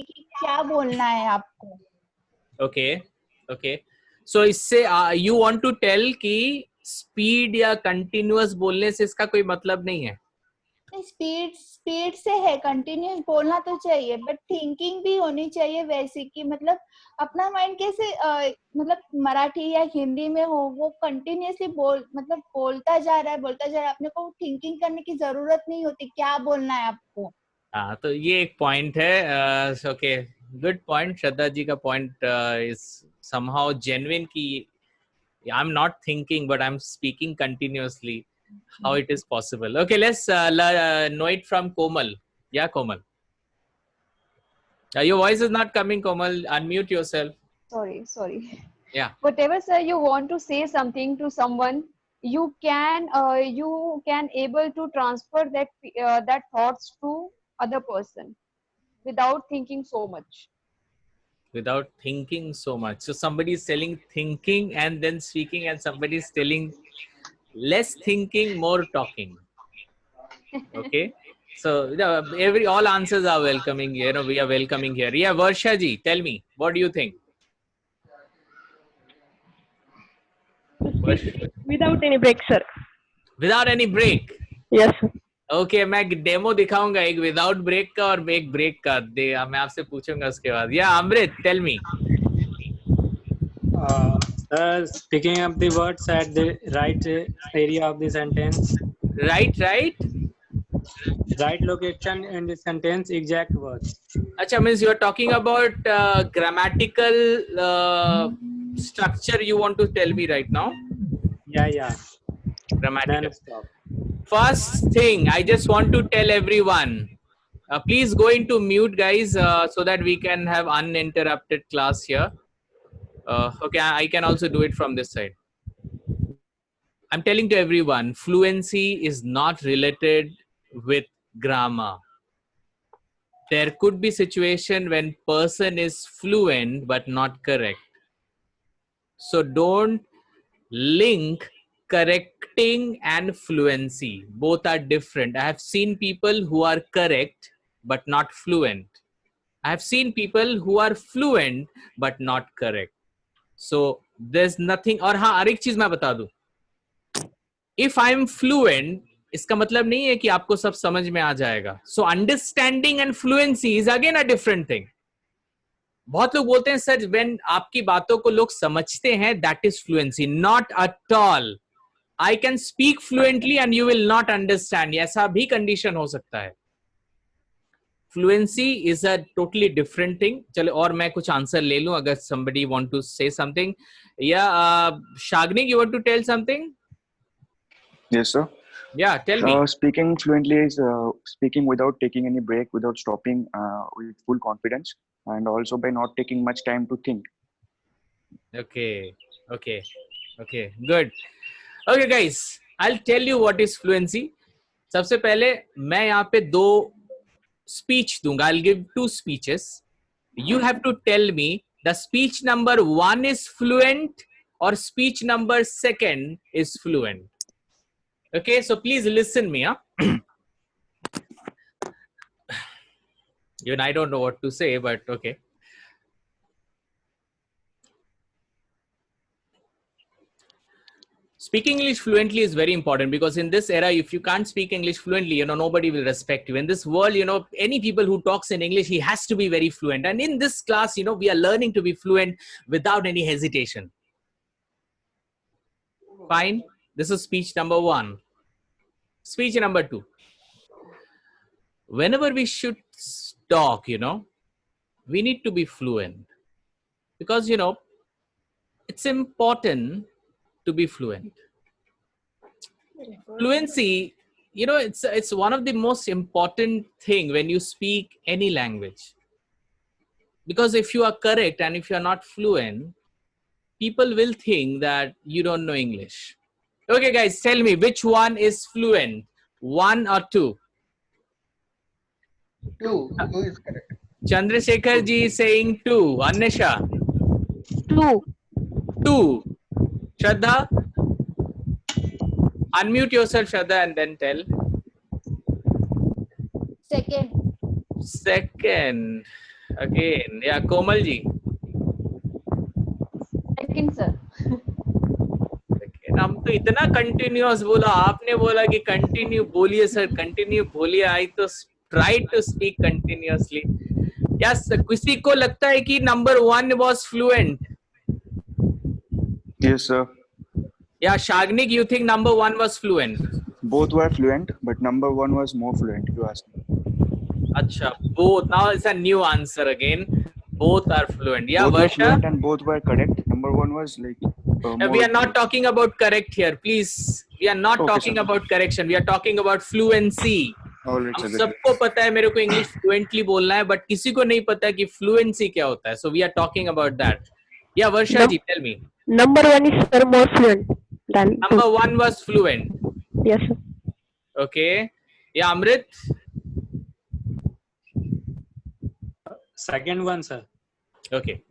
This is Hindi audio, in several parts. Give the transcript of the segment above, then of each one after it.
कि क्या बोलना है आपको. Okay, okay. So इससे you want to tell कि speed या continuous बोलने से इसका कोई मतलब नहीं है. स्पीड से है, कंटिन्यूस बोलना तो चाहिए, बट थिंकिंग भी होनी चाहिए वैसी कि मतलब अपना माइंड कैसे मतलब मराठी या हिंदी में हो, वो कंटिन्यूसली बोलता जा रहा है, अपने को थिंकिंग करने की जरूरत नहीं होती क्या बोलना है आपको. हाँ, तो ये एक पॉइंट है. Okay, good point. Shraddha ji का पॉइंट इज समहाउ जेन्युइन कि I am not thinking but I am speaking continuously. How it is possible? Okay, let's know it from Komal. Yeah Komal, your voice is not coming, Komal. Unmute yourself. Sorry. Yeah. Whatever, sir, you want to say something to someone, you can able to transfer that thoughts to other person without thinking so much. Without thinking so much. So somebody is telling thinking and then speaking, and somebody is telling less thinking, more talking. Okay. So all answers are welcoming. We are welcoming here. Yeah, Varsha ji, tell me, what do you think? Without any break, sir. Without any break? Yes, sir. Okay, मैं डेमो दिखाऊंगा एक विदाउट ब्रेक का और एक ब्रेक का. मैं आपसे पूछूंगा उसके बाद. Yeah Amrit, tell me. Sir, picking up the words at the right area of the sentence. Right Location in the sentence, exact words. Acha, means you are talking about grammatical structure you want to tell me right now? Yeah. Grammatical. Stop. First thing, I just want to tell everyone, please go into mute, guys, so that we can have uninterrupted class here. Okay, I can also do it from this side. I'm telling to everyone, fluency is not related with grammar. There could be situation when person is fluent but not correct. So don't link correcting and fluency. Both are different. I have seen people who are correct but not fluent. I have seen people who are fluent but not correct. So there's nothing. और हाँ, और एक चीज मैं बता दूं. If I am fluent, इसका मतलब नहीं है कि आपको सब समझ में आ जाएगा. So understanding and fluency is again a different thing. बहुत लोग बोलते हैं सर, when आपकी बातों को लोग समझते हैं, that is fluency. Not at all. I can speak fluently and you will not understand. ऐसा भी condition हो सकता है. Fluency is a totally different thing. चलो, और मैं कुछ आंसर ले लूं अगर somebody want to say something. Yeah, Shagnik, you want to tell something? Yes, sir. Yeah, tell me. Speaking fluently is speaking without taking any break, without stopping, with full confidence, and also by not taking much time to think. Okay, good. Okay, guys, I'll tell you what is fluency. सबसे पहले मैं यहाँ पे दो speech दूंगा. I'll give two speeches. You have to tell me the speech number 1 is fluent or speech number 2 is fluent. Okay, so please listen me. Even I don't know what to say, but okay. Speaking English fluently is very important because in this era, if you can't speak English fluently, nobody will respect you. In this world, any people who talks in English, he has to be very fluent. And in this class, we are learning to be fluent without any hesitation. Fine. This is speech number 1. Speech number 2. Whenever we should talk, we need to be fluent because, it's important to be fluent. Fluency, it's one of the most important thing when you speak any language. Because if you are correct and if you are not fluent, people will think that you don't know English. Okay, guys, tell me which one is fluent, 1 or 2? 2 is correct. Chandrasekhar ji is saying 2. Annesha? 2. Shraddha? Unmute yourself, Shraddha, and then tell. 2nd. Again या Komal ji. Second, sir. Again, हम तो इतना कंटिन्यूअस बोला, आपने बोला कि कंटिन्यू बोलिए सर, कंटिन्यू बोलिए. आई तो ट्राई टू स्पीक कंटिन्यूअसली. क्या किसी को लगता है कि number 1 was fluent? Yes, sir. Yeah, Shagnik, you think number 1 was fluent? Both were fluent, but number 1 was more fluent, if you ask me. Acha, both. Now it's a new answer again. Both are fluent. Yeah, Both were Varsha? fluent and both were correct. Number 1 was like more We are not talking about correct here, please. We are not Okay, talking sir. about correction. We are talking about fluency. All right, हम sir. सबको पता है मेरे को इंग्लिश फ्लुएंटली बोलना है, बट किसी को नहीं पता कि फ्लुएंसी क्या होता है. So we are talking about that. या Varsha ji, tell me. Number 1 is sir more fluent than 2. Number 1 was fluent. Yes, sir. Okay. Yeah, Amrit. Second one, sir. Okay.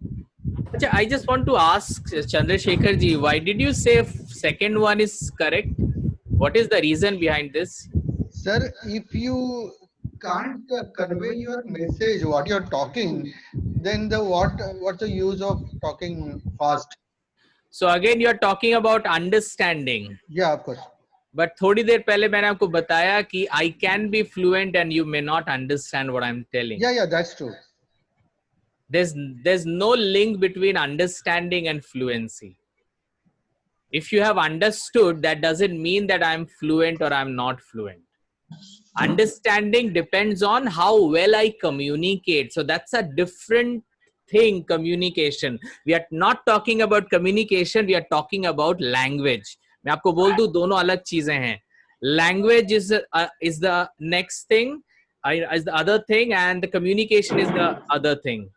Achha, I just want to ask Chandrasekhar ji, why did you say second one is correct? What is the reason behind this? Sir, if you can't convey your message, what you're talking, then what's the use of talking fast? So again, you are talking about understanding. Yeah, of course. But थोड़ी देर पहले मैंने आपको बताया कि I can be fluent and you may not understand what I'm telling. Yeah, that's true. There's no link between understanding and fluency. If you have understood, that doesn't mean that I'm fluent or I'm not fluent. Understanding depends on how well I communicate. So that's a different thing, communication. We are not talking about communication, we are talking about language. मैं आपको बोल दूं, दोनों अलग चीजें हैं. Language is the next thing, is the other thing, and the communication is the other thing.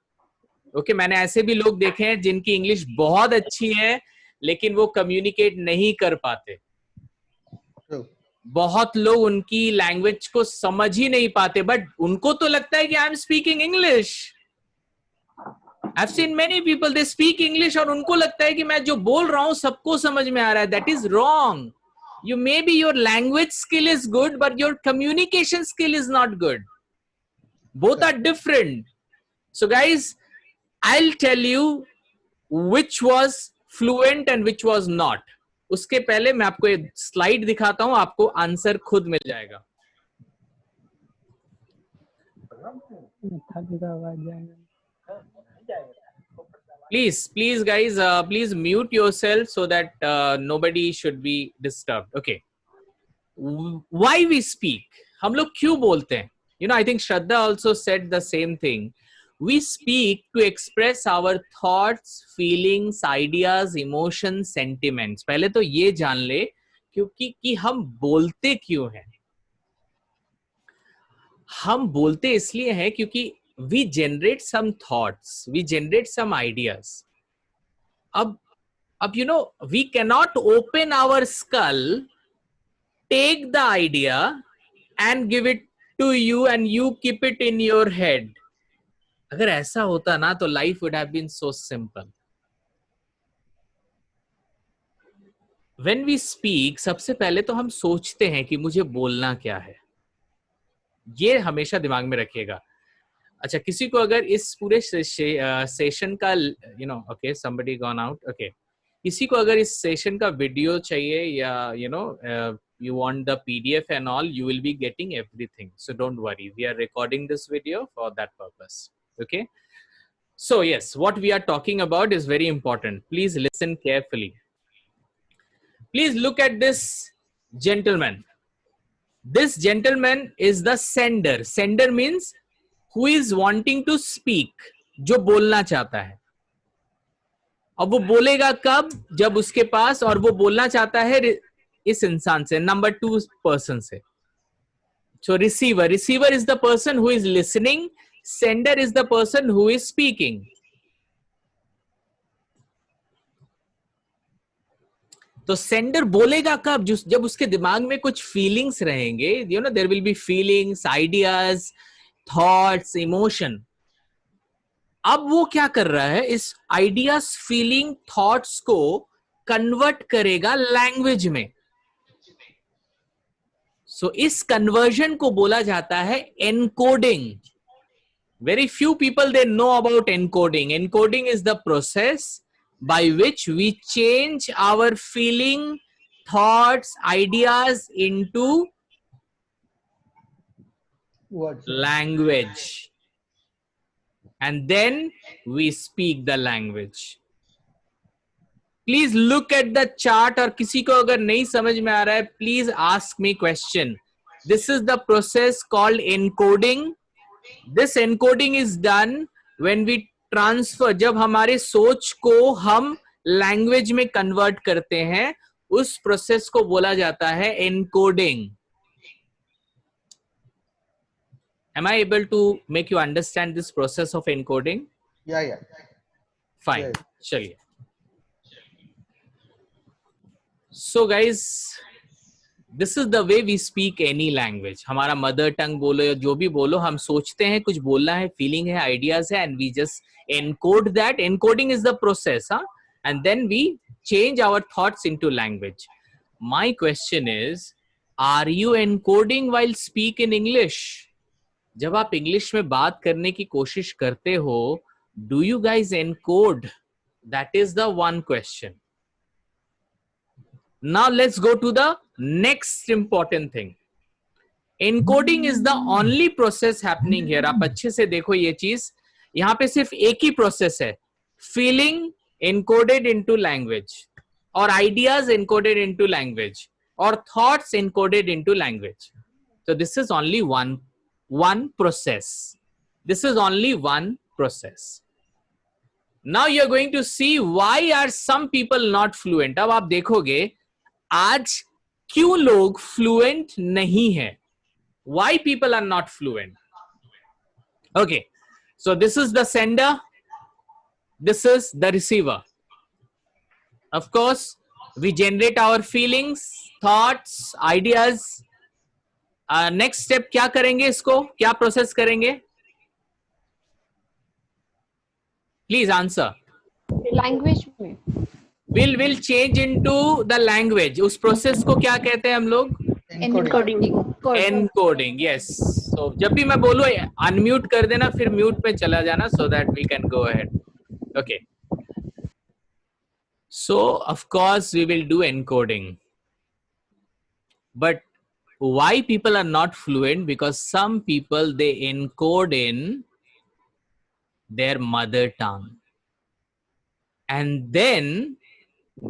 Okay, मैंने ऐसे भी लोग देखे हैं जिनकी इंग्लिश बहुत अच्छी है लेकिन वो कम्युनिकेट नहीं कर पाते. बहुत लोग उनकी लैंग्वेज को समझ ही नहीं पाते, बट उनको तो लगता है कि I am speaking English. I've seen many people, they speak English और उनको लगता है कि मैं जो बोल रहा हूं सबको समझ में आ रहा है. That is wrong. You maybe your language skill is good, but your communication skill is not good. Both are different. So guys, I'll tell you which was fluent and which was not. उसके पहले मैं आपको एक स्लाइड दिखाता हूं, आपको आंसर खुद मिल जाएगा. Please guys, please mute yourself so that nobody should be disturbed. Okay. Why we speak? हम लोग क्यों बोलते हैं? You know, I think Shraddha also said the same thing. We speak to express our thoughts, feelings, ideas, emotions, sentiments. पहले तो ये जान ले क्योंकि कि हम बोलते क्यों हैं. हम बोलते इसलिए हैं क्योंकि we generate some thoughts, we generate some ideas. अब you know, we cannot open our skull, take the idea and give it to you and you keep it in your head. अगर ऐसा होता ना तो life would have been so simple. When we speak, सबसे पहले तो हम सोचते हैं कि मुझे बोलना क्या है. ये हमेशा दिमाग में रखिएगा. अच्छा, किसी को अगर इस पूरे सेशन का okay, somebody gone out. Okay, किसी को अगर इस सेशन का वीडियो चाहिए या you want the PDF and all, you will be getting everything. So don't worry, we are recording this video for that purpose. Okay, so yes, what we are talking about is very important. Please listen carefully. Please look at this gentleman. This gentleman is the sender. Sender means who is wanting to speak, जो बोलना चाहता है. अब वो बोलेगा कब? जब उसके पास, और वो बोलना चाहता है इस इंसान से, नंबर 2 पर्सन से. So receiver is the person who is listening. Sender is the person who is speaking. तो सेंडर बोलेगा कब? जब उसके दिमाग में कुछ फीलिंग्स रहेंगे. there will be feelings, ideas, thoughts, emotion. अब वो क्या कर रहा है? इस आइडियाज, फीलिंग, थॉट्स को कन्वर्ट करेगा लैंग्वेज में. सो इस कन्वर्जन को बोला जाता है encoding. Very few people they know about encoding. Encoding is the process by which we change our feeling, thoughts, ideas into What's language, and then we speak the language. Please look at the chart, और किसी को अगर नहीं समझ में आ रहा है, please ask me question. This is the process called encoding. This encoding is done when we transfer, जब हमारे सोच को हम लैंग्वेज में कन्वर्ट करते हैं, उस प्रोसेस को बोला जाता है encoding. Am I able to make you understand this process of encoding? Yeah. Fine. Yes. चलिए. So guys, this is the way we speak any language. हमारा मदर टंग बोलो या जो भी बोलो, हम सोचते हैं कुछ बोलना है, फीलिंग है, आइडियाज है, and we just encode that. Encoding is the process, and then we change our thoughts into language. My question is, are you encoding while speak in English? जब आप इंग्लिश में बात करने की कोशिश करते हो, do you guys encode? That is the one question. Now let's go to the next important thing. Encoding is the only process happening here. आप अच्छे से देखो ये चीज, यहाँ पे सिर्फ एक ही प्रोसेस है, feeling encoded into language, or ideas encoded into language, or thoughts encoded into language. So this is only one process. This is only one process. Now you're going to see why are some people not fluent. अब आप देखोगे आज क्यों लोग फ्लुएंट नहीं है. Why people are not fluent? Okay, so this is the sender, this is the receiver. Of course, we generate our feelings, thoughts, ideas. Next step क्या करेंगे, इसको क्या प्रोसेस करेंगे? Please answer. लैंग्वेज में will change into the language. उस प्रोसेस को क्या कहते हैं हम लोग? Encoding. Yes. So जब भी मैं बोलूँ अनम्यूट कर देना, फिर म्यूट पे चला जाना, so that we can go ahead. Okay. So of course we will do encoding. But why people are not fluent? Because some people they encode in their mother tongue, and then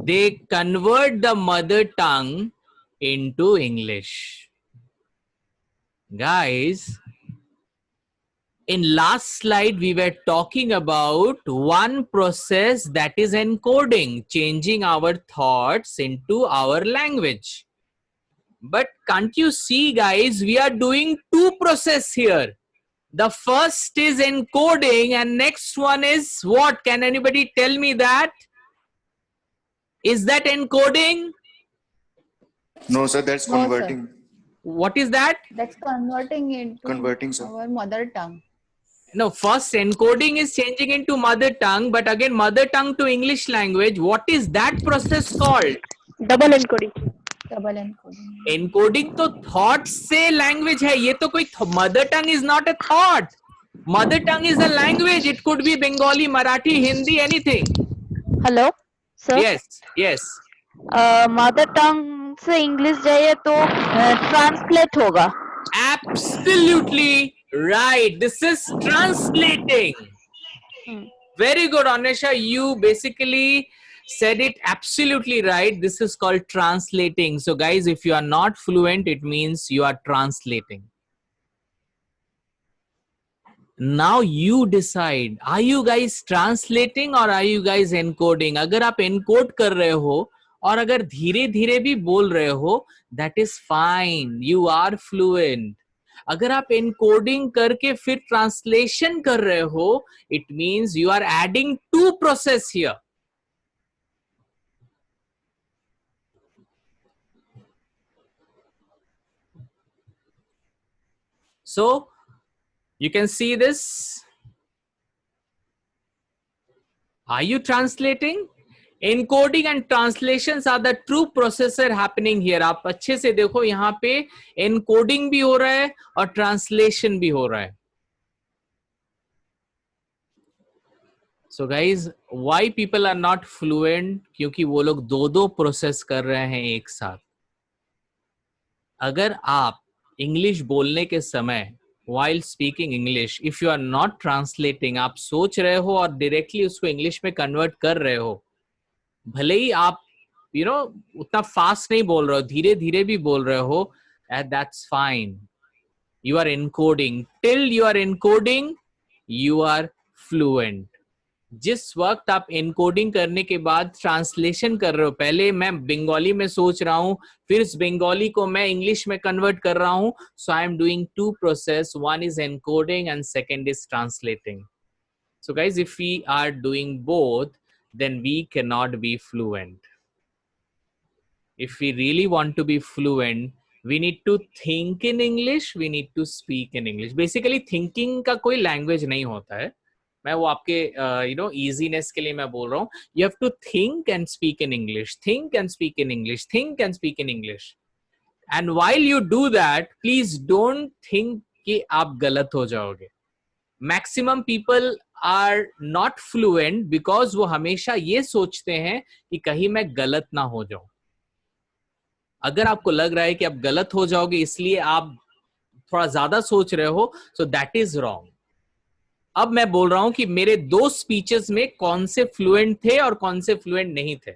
they convert the mother tongue into English. Guys, in last slide we were talking about one process, that is encoding, changing our thoughts into our language. But can't you see, guys, we are doing two processes here. The first is encoding and next one is what? Can anybody tell me that? Is that encoding? No, sir, that's No, sir. converting. What is that? That's converting into Converting, sir. our mother tongue. No, first encoding is changing into mother tongue, but again mother tongue to English language. What is that process called? Double encoding. Double encoding. Encoding तो thought से language है. ये तो कोई mother tongue is not a thought. Mother tongue is a language. It could be Bengali, Marathi, Hindi, anything. Hello sir. Yes. Mother tongue से इंग्लिश जाइए तो ट्रांसलेट होगा. Absolutely right. This is translating. Very good, Anisha. You basically said it absolutely right. This is called translating. So guys, if you are not fluent, it means you are translating. Now you decide, are you guys translating or are you guys encoding? अगर आप encode कर रहे हो और अगर धीरे धीरे भी बोल रहे हो, that is fine. You are fluent. अगर आप encoding करके फिर translation कर रहे हो, it means you are adding two process here. So you can see this. Are you translating? Encoding and translations are the true processor happening here. आप अच्छे से देखो, यहाँ पे encoding भी हो रहा है और translation भी हो रहा है. So guys, why people are not fluent? क्योंकि वो लोग दो प्रोसेस कर रहे हैं एक साथ. अगर आप इंग्लिश बोलने के समय while speaking English, if you are not translating, आप सोच रहे हो और डायरेक्टली उसको इंग्लिश में कन्वर्ट कर रहे हो, भले ही आप उतना फास्ट नहीं बोल रहे हो, धीरे धीरे भी बोल रहे हो, that's fine. You are encoding. Till you are encoding, you are fluent. जिस वक्त आप एनकोडिंग करने के बाद ट्रांसलेशन कर रहे हो, पहले मैं बंगाली में सोच रहा हूं, फिर इस बंगाली को मैं इंग्लिश में कन्वर्ट कर रहा हूं. So I am doing two process, one is encoding and second is translating. So guys, if we are doing both, then we cannot be fluent. If we really want to be fluent, we need to think in English, we need to speak in English. Basically thinking का कोई language नहीं होता है. मैं वो आपके easiness के लिए मैं बोल रहा हूँ. You have to think and speak in English, think and speak in English, think and speak in English. And while you do that, please don't think कि आप गलत हो जाओगे. Maximum people are not fluent because वो हमेशा ये सोचते हैं कि कहीं मैं गलत ना हो जाऊं. अगर आपको लग रहा है कि आप गलत हो जाओगे इसलिए आप थोड़ा ज्यादा सोच रहे हो, so that is wrong. अब मैं बोल रहा हूं कि मेरे दो स्पीचेस में कौन से फ्लुएंट थे और कौन से फ्लुएंट नहीं थे.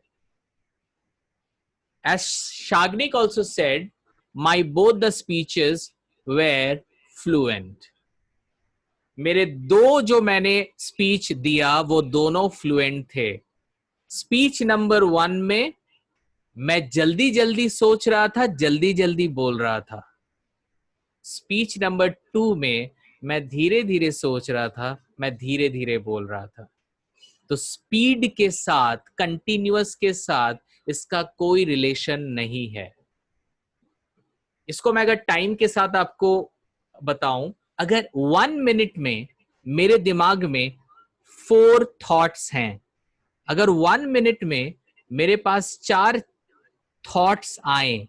As Shagnik also said, my both the speeches were fluent. मेरे दो जो मैंने स्पीच दिया वो दोनों फ्लुएंट थे. स्पीच नंबर 1 में मैं जल्दी जल्दी सोच रहा था, जल्दी जल्दी बोल रहा था. स्पीच नंबर 2 में मैं धीरे धीरे सोच रहा था, मैं धीरे धीरे बोल रहा था. तो स्पीड के साथ, कंटिन्यूअस के साथ इसका कोई रिलेशन नहीं है. इसको मैं अगर टाइम के साथ आपको बताऊं, अगर 1 मिनट में मेरे दिमाग में 4 थॉट्स हैं, अगर 1 मिनट में मेरे पास 4 थॉट्स आए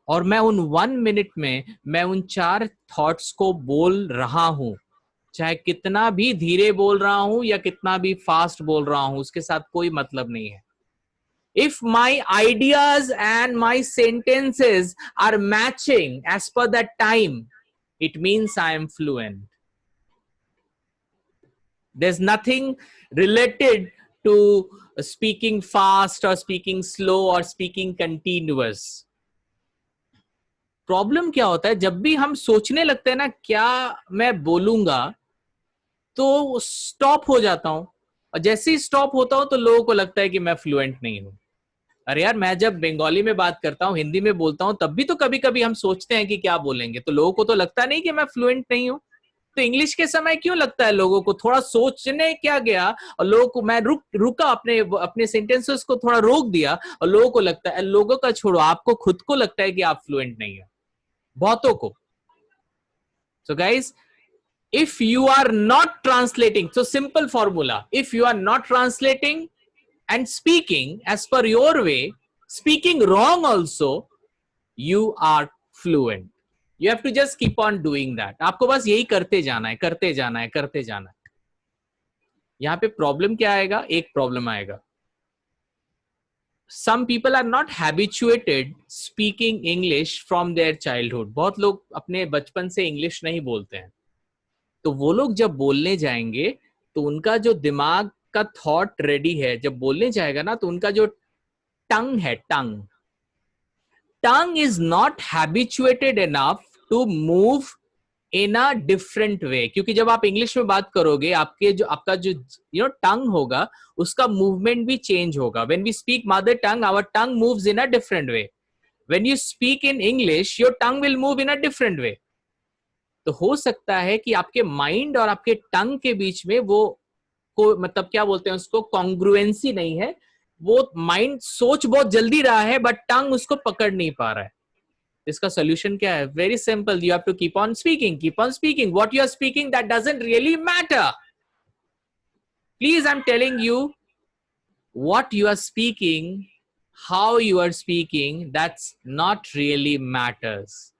और मैं उन 1 मिनट में मैं उन 4 थॉट्स को बोल रहा हूं, चाहे कितना भी धीरे बोल रहा हूं या कितना भी फास्ट बोल रहा हूं, उसके साथ कोई मतलब नहीं है. If my ideas and my sentences are matching as per that time, it means I am fluent. There's nothing related to speaking fast or speaking slow or speaking continuous. Problem क्या होता है, जब भी हम सोचने लगते हैं ना क्या मैं बोलूंगा, तो स्टॉप हो जाता हूं, और जैसे ही स्टॉप होता हूं तो लोगों को लगता है कि मैं फ्लुएंट नहीं हूं. अरे यार, मैं जब बंगाली में बात करता हूं, हिंदी में बोलता हूं, तब भी तो कभी कभी हम सोचते हैं कि क्या बोलेंगे, तो लोगों को तो लगता नहीं कि मैं फ्लुएंट नहीं हूं. तो इंग्लिश के समय क्यों लगता है लोगों को, थोड़ा सोचने क्या गया और लोगों को मैं रुका अपने सेंटेंसेस को थोड़ा रोक दिया और लोगों को लगता है, लोगों का छोड़ो, आपको खुद को लगता है कि आप फ्लुएंट नहीं है, बहुतों को. So guys, if you are not translating, so simple formula, if you are not translating and speaking as per your way, speaking wrong also, you are fluent. You have to just keep on doing that. आपको बस यही करते जाना है, करते जाना है, करते जाना है. यहां पे प्रॉब्लम क्या आएगा, एक प्रॉब्लम आएगा. Some people are not habituated speaking English from their childhood. बहुत लोग अपने बचपन से इंग्लिश नहीं बोलते हैं, तो वो लोग जब बोलने जाएंगे तो उनका जो दिमाग का थॉट रेडी है, जब बोलने जाएगा ना, तो उनका जो टंग है, tongue is not habituated enough to move in a different way. क्योंकि जब आप इंग्लिश में बात करोगे, आपका जो टंग होगा, उसका मूवमेंट भी चेंज होगा. When we speak mother tongue, our tongue moves in a different way. When you speak in English, your tongue will move in a different way. तो हो सकता है कि आपके माइंड और आपके टंग के बीच में वो मतलब क्या बोलते हैं उसको, कॉन्ग्रुएंसी नहीं है. वो माइंड सोच बहुत जल्दी रहा है बट टंग उसको पकड़ नहीं पा रहा है. इसका सोल्यूशन क्या है? Very simple. You have to keep on speaking. What you are speaking, that doesn't really matter. Please, I am telling you, what you are speaking, how you are speaking, that's not really matters.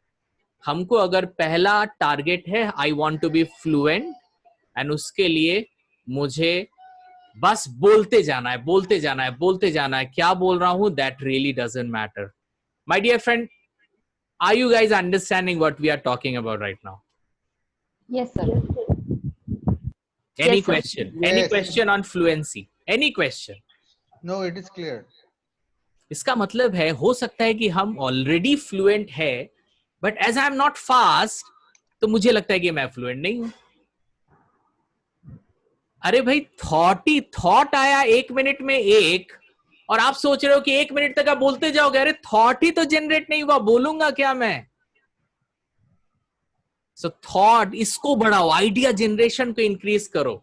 हमको अगर पहला टारगेट है, I want to be fluent, and उसके लिए मुझे बस बोलते जाना है, बोलते जाना है, बोलते जाना है, क्या बोल रहा हूं that really doesn't matter. My dear friend, are you guys understanding what we are talking about right now? Yes, sir. Any Yes, sir. question? Any Yes. question on fluency? Any question? No, it is clear. इसका मतलब है, हो सकता है कि हम ऑलरेडी फ्लुएंट है, but as I am not fast, तो मुझे लगता है कि मैं फ्लुएंट नहीं हूं. अरे भाई, थॉट आया 1 मिनट में एक, और आप सोच रहे हो कि 1 मिनट तक आप बोलते जाओगे. अरे थॉट ही तो जनरेट नहीं हुआ, बोलूंगा क्या मैं? सो थॉट, इसको बढ़ाओ, आइडिया जनरेशन को इंक्रीज करो.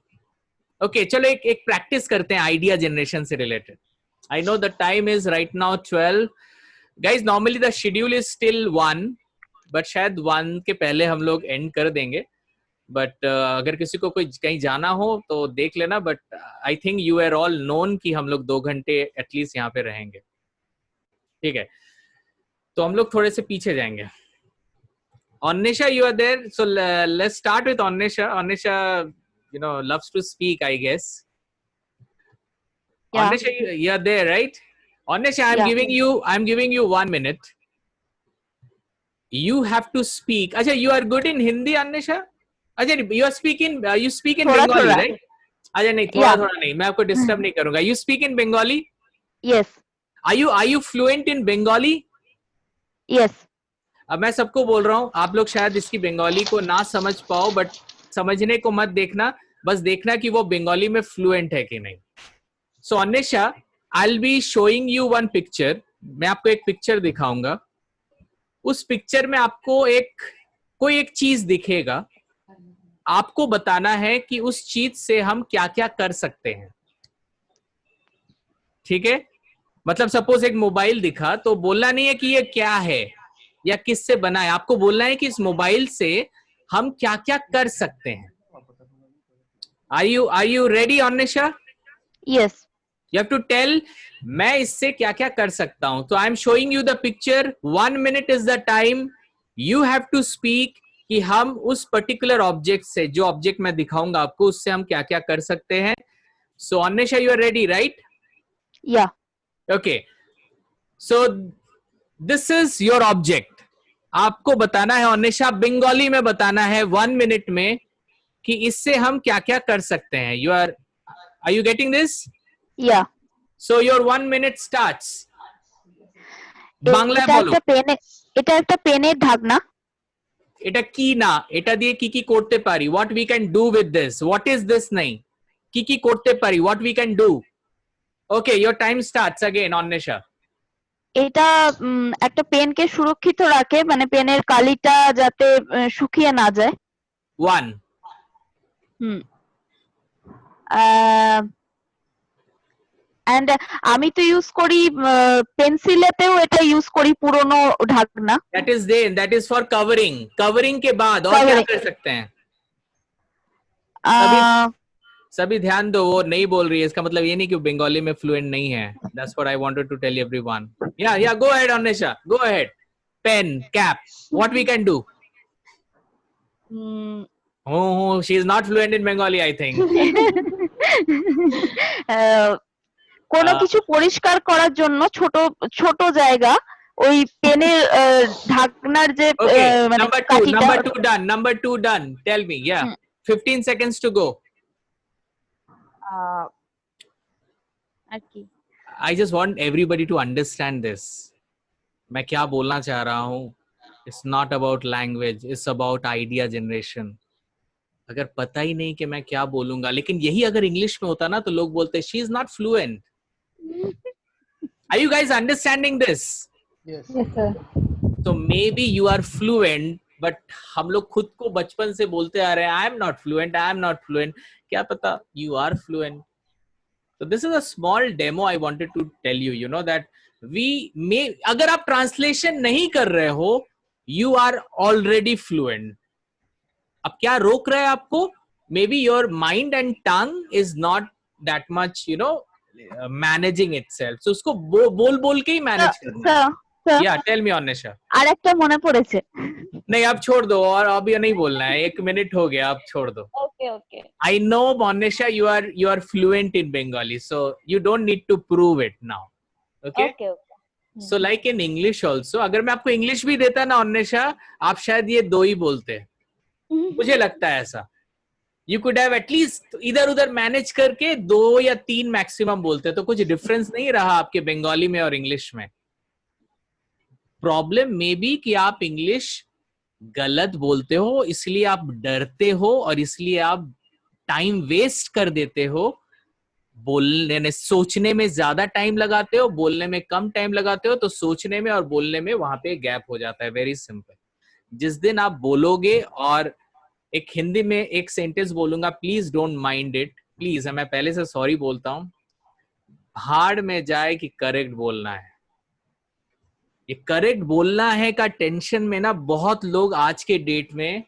ओके, चलो एक प्रैक्टिस करते हैं आइडिया जनरेशन से related. I know the time is right now 12. Guys, normally the schedule is still 1, but शायद 1 के पहले हम लोग एंड कर देंगे. बट अगर किसी को कोई कहीं जाना हो तो देख लेना. But I think you are all known कि हम लोग 2 घंटे एटलीस्ट यहाँ पे रहेंगे. ठीक है, तो हम लोग थोड़े से पीछे जाएंगे. Annisha, you are there, so let's start with Annisha. Annisha, loves to speak, I guess. Yeah. Annisha, you are there, right? Annisha, I'm Yeah. giving you 1 minute. You have to speak. Acha, you are good in Hindi, Annisha? Acha, you speak in थोड़ा Bengali, थोड़ा. right? Acha, नहीं, Yeah. थोड़ा नहीं, मैं आपको डिस्टर्ब नहीं करूंगा. You speak in Bengali? Yes. Are you fluent in Bengali? Yes. अब मैं सबको बोल रहा हूं, आप लोग शायद इसकी बंगाली को ना समझ पाओ, बट समझने को मत देखना, बस देखना कि वो बंगाली में फ्लुएंट है कि नहीं. So Anisha, I will be showing you one picture. मैं आपको एक पिक्चर दिखाऊंगा. उस पिक्चर में आपको कोई एक चीज दिखेगा. आपको बताना है कि उस चीज से हम क्या क्या कर सकते हैं. ठीक है, मतलब सपोज एक मोबाइल दिखा, तो बोलना नहीं है कि ये क्या है या किससे बना है. आपको बोलना है कि इस मोबाइल से हम क्या क्या कर सकते हैं. Are you ready, Annisha? Yes. You have to tell मैं इससे क्या क्या कर सकता हूं. तो I am showing you the picture. 1 minute is the time. You have to speak कि हम उस पर्टिकुलर ऑब्जेक्ट से, जो ऑब्जेक्ट मैं दिखाऊंगा आपको, उससे हम क्या क्या कर सकते हैं. So Annisha, you are ready, right? Yeah. Okay, so this is your object. आपको बताना है अन्निशा, बंगाली में बताना है 1 मिनट में कि इससे हम क्या क्या कर सकते हैं. Are you getting this? Yeah. So your 1 minute starts. বাংলায় বলো. এটা একটা পেনের ঢাকনা. এটা কি না, এটা দিয়ে কি কি করতে পারি, what we can do with this, what is this নাই, কি কি করতে পারি, what we can do. Okay, your time starts again, Annisha. এটা একটা পেনকে সুরক্ষিত রাখে, মানে পেনের কালিটা যাতে শুকিয়ে না যায়. 1. এন্ড আমি তো ইউজ করি পেন্সিলেতেও এটা ইউজ করি, পুরনো ঢাকনা. that is for covering के बाद और क्या कर सकते हैं. सभी ध्यान दो, वो नहीं बोल रही है, इसका मतलब ये नहीं कि बंगाली में फ्लुएंट नहीं है. That's what I wanted to tell everyone. Yeah, go ahead, Annisha, go ahead. Pen, cap, what we can do. Oh, she is not fluent in Bengali, I think. কোনো কিছু পরিষ্কার করার জন্য ছোট ছোট জায়গা, ওই পেনের ঢাকনার যে মানে কাঠিটা. Number 2 done. Tell me. Yeah. 15 seconds to go. আর কি, I just want everybody to understand this. मैं क्या बोलना चाह रहा हूँ. It's not about language. It's about idea generation. अगर पता ही नहीं कि मैं क्या बोलूंगा, लेकिन यही अगर इंग्लिश में होता ना, तो लोग बोलते she is not fluent. Are you guys understanding this? Yes. Yes, sir. So maybe you are fluent, but हम लोग खुद को बचपन से बोलते आ रहे हैं I am not fluent, I am not fluent. क्या पता you are fluent. So this is a small demo I wanted to tell you, you know, that we may, अगर आप translation नहीं कर रहे हो, you are already fluent. अब क्या रोक रहा है आपको? Maybe your mind and tongue is not that much, managing itself. So उसको बोल के ही manage करना. या टेल मी अन्वेषा। আর একটা মনে পড়েছে। नहीं अब छोड़ दो, और अभी नहीं बोलना है, 1 मिनट हो गया, अब छोड़ दो। Okay, okay. I know Monisha, you are fluent in Bengali, so you don't need to prove it now. Okay? Okay, okay. So like in English also, अगर मैं आपको इंग्लिश भी देता ना अन्वेषा, आप शायद ये 2 ही बोलते, मुझे लगता है ऐसा। You could have at least इधर उधर मैनेज करके 2 या 3 मैक्सिमम बोलते, तो कुछ डिफरेंस नहीं रहा आपके बंगाली में और इंग्लिश में। प्रॉब्लम मे बी कि आप इंग्लिश गलत बोलते हो, इसलिए आप डरते हो और इसलिए आप टाइम वेस्ट कर देते हो। बोलने में, सोचने में ज्यादा टाइम लगाते हो, बोलने में कम टाइम लगाते हो, तो सोचने में और बोलने में वहां पे गैप हो जाता है। Very simple. जिस दिन आप बोलोगे, और एक हिंदी में एक सेंटेंस बोलूंगा, please don't mind it, please, मैं पहले से सॉरी बोलता हूं। भाड़ में जाए कि करेक्ट बोलना है, ये करेक्ट बोलना है का टेंशन में ना बहुत लोग आज के डेट में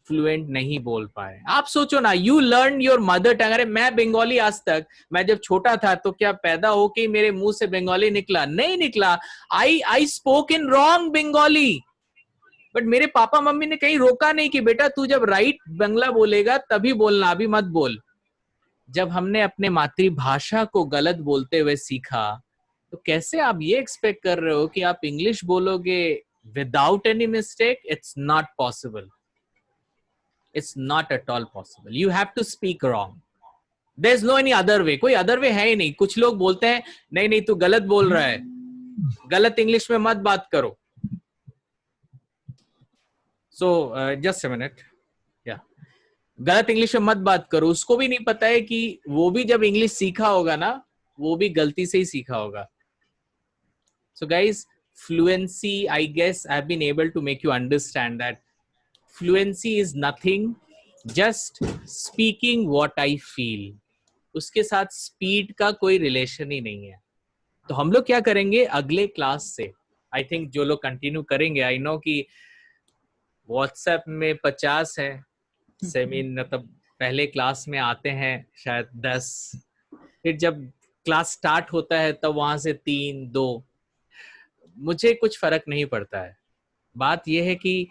फ्लुएंट नहीं बोल पाए। आप सोचो ना, you learn your mother tongue. अरे मैं बंगाली आज तक, मैं जब छोटा था तो क्या पैदा होके मेरे मुंह से बंगाली निकला? नहीं निकला। I spoke in wrong Bengali, but मेरे पापा मम्मी ने कहीं रोका नहीं कि बेटा तू जब राइट बंगला बोलेगा तभी बोलना, अभी मत बोल। जब हमने अपने मातृभाषा को गलत बोलते हुए सीखा, तो कैसे आप ये एक्सपेक्ट कर रहे हो कि आप इंग्लिश बोलोगे without any mistake? It's not possible. It's not at all possible. You have to speak wrong. There's no any other way. कोई other way है ही नहीं। कुछ लोग बोलते हैं नहीं नहीं तू गलत बोल रहा है, गलत इंग्लिश में मत बात करो। So just a minute. Yeah. गलत इंग्लिश में मत बात करो। उसको भी नहीं पता है कि वो भी जब इंग्लिश सीखा होगा ना, वो भी गलती से ही सीखा होगा। So guys, fluency, I guess I've been able to make you understand that fluency is nothing, just speaking what I feel. उसके साथ स्पीड का कोई रिलेशन ही नहीं है। तो हम लोग क्या करेंगे अगले क्लास से, आई थिंक जो लोग कंटिन्यू करेंगे, आई नो कि व्हाट्सएप में 50 है, सेमिन मतलब पहले क्लास में आते हैं शायद 10, फिर जब क्लास स्टार्ट होता है तब वहां से 3, 2, मुझे कुछ फर्क नहीं पड़ता है। बात यह है कि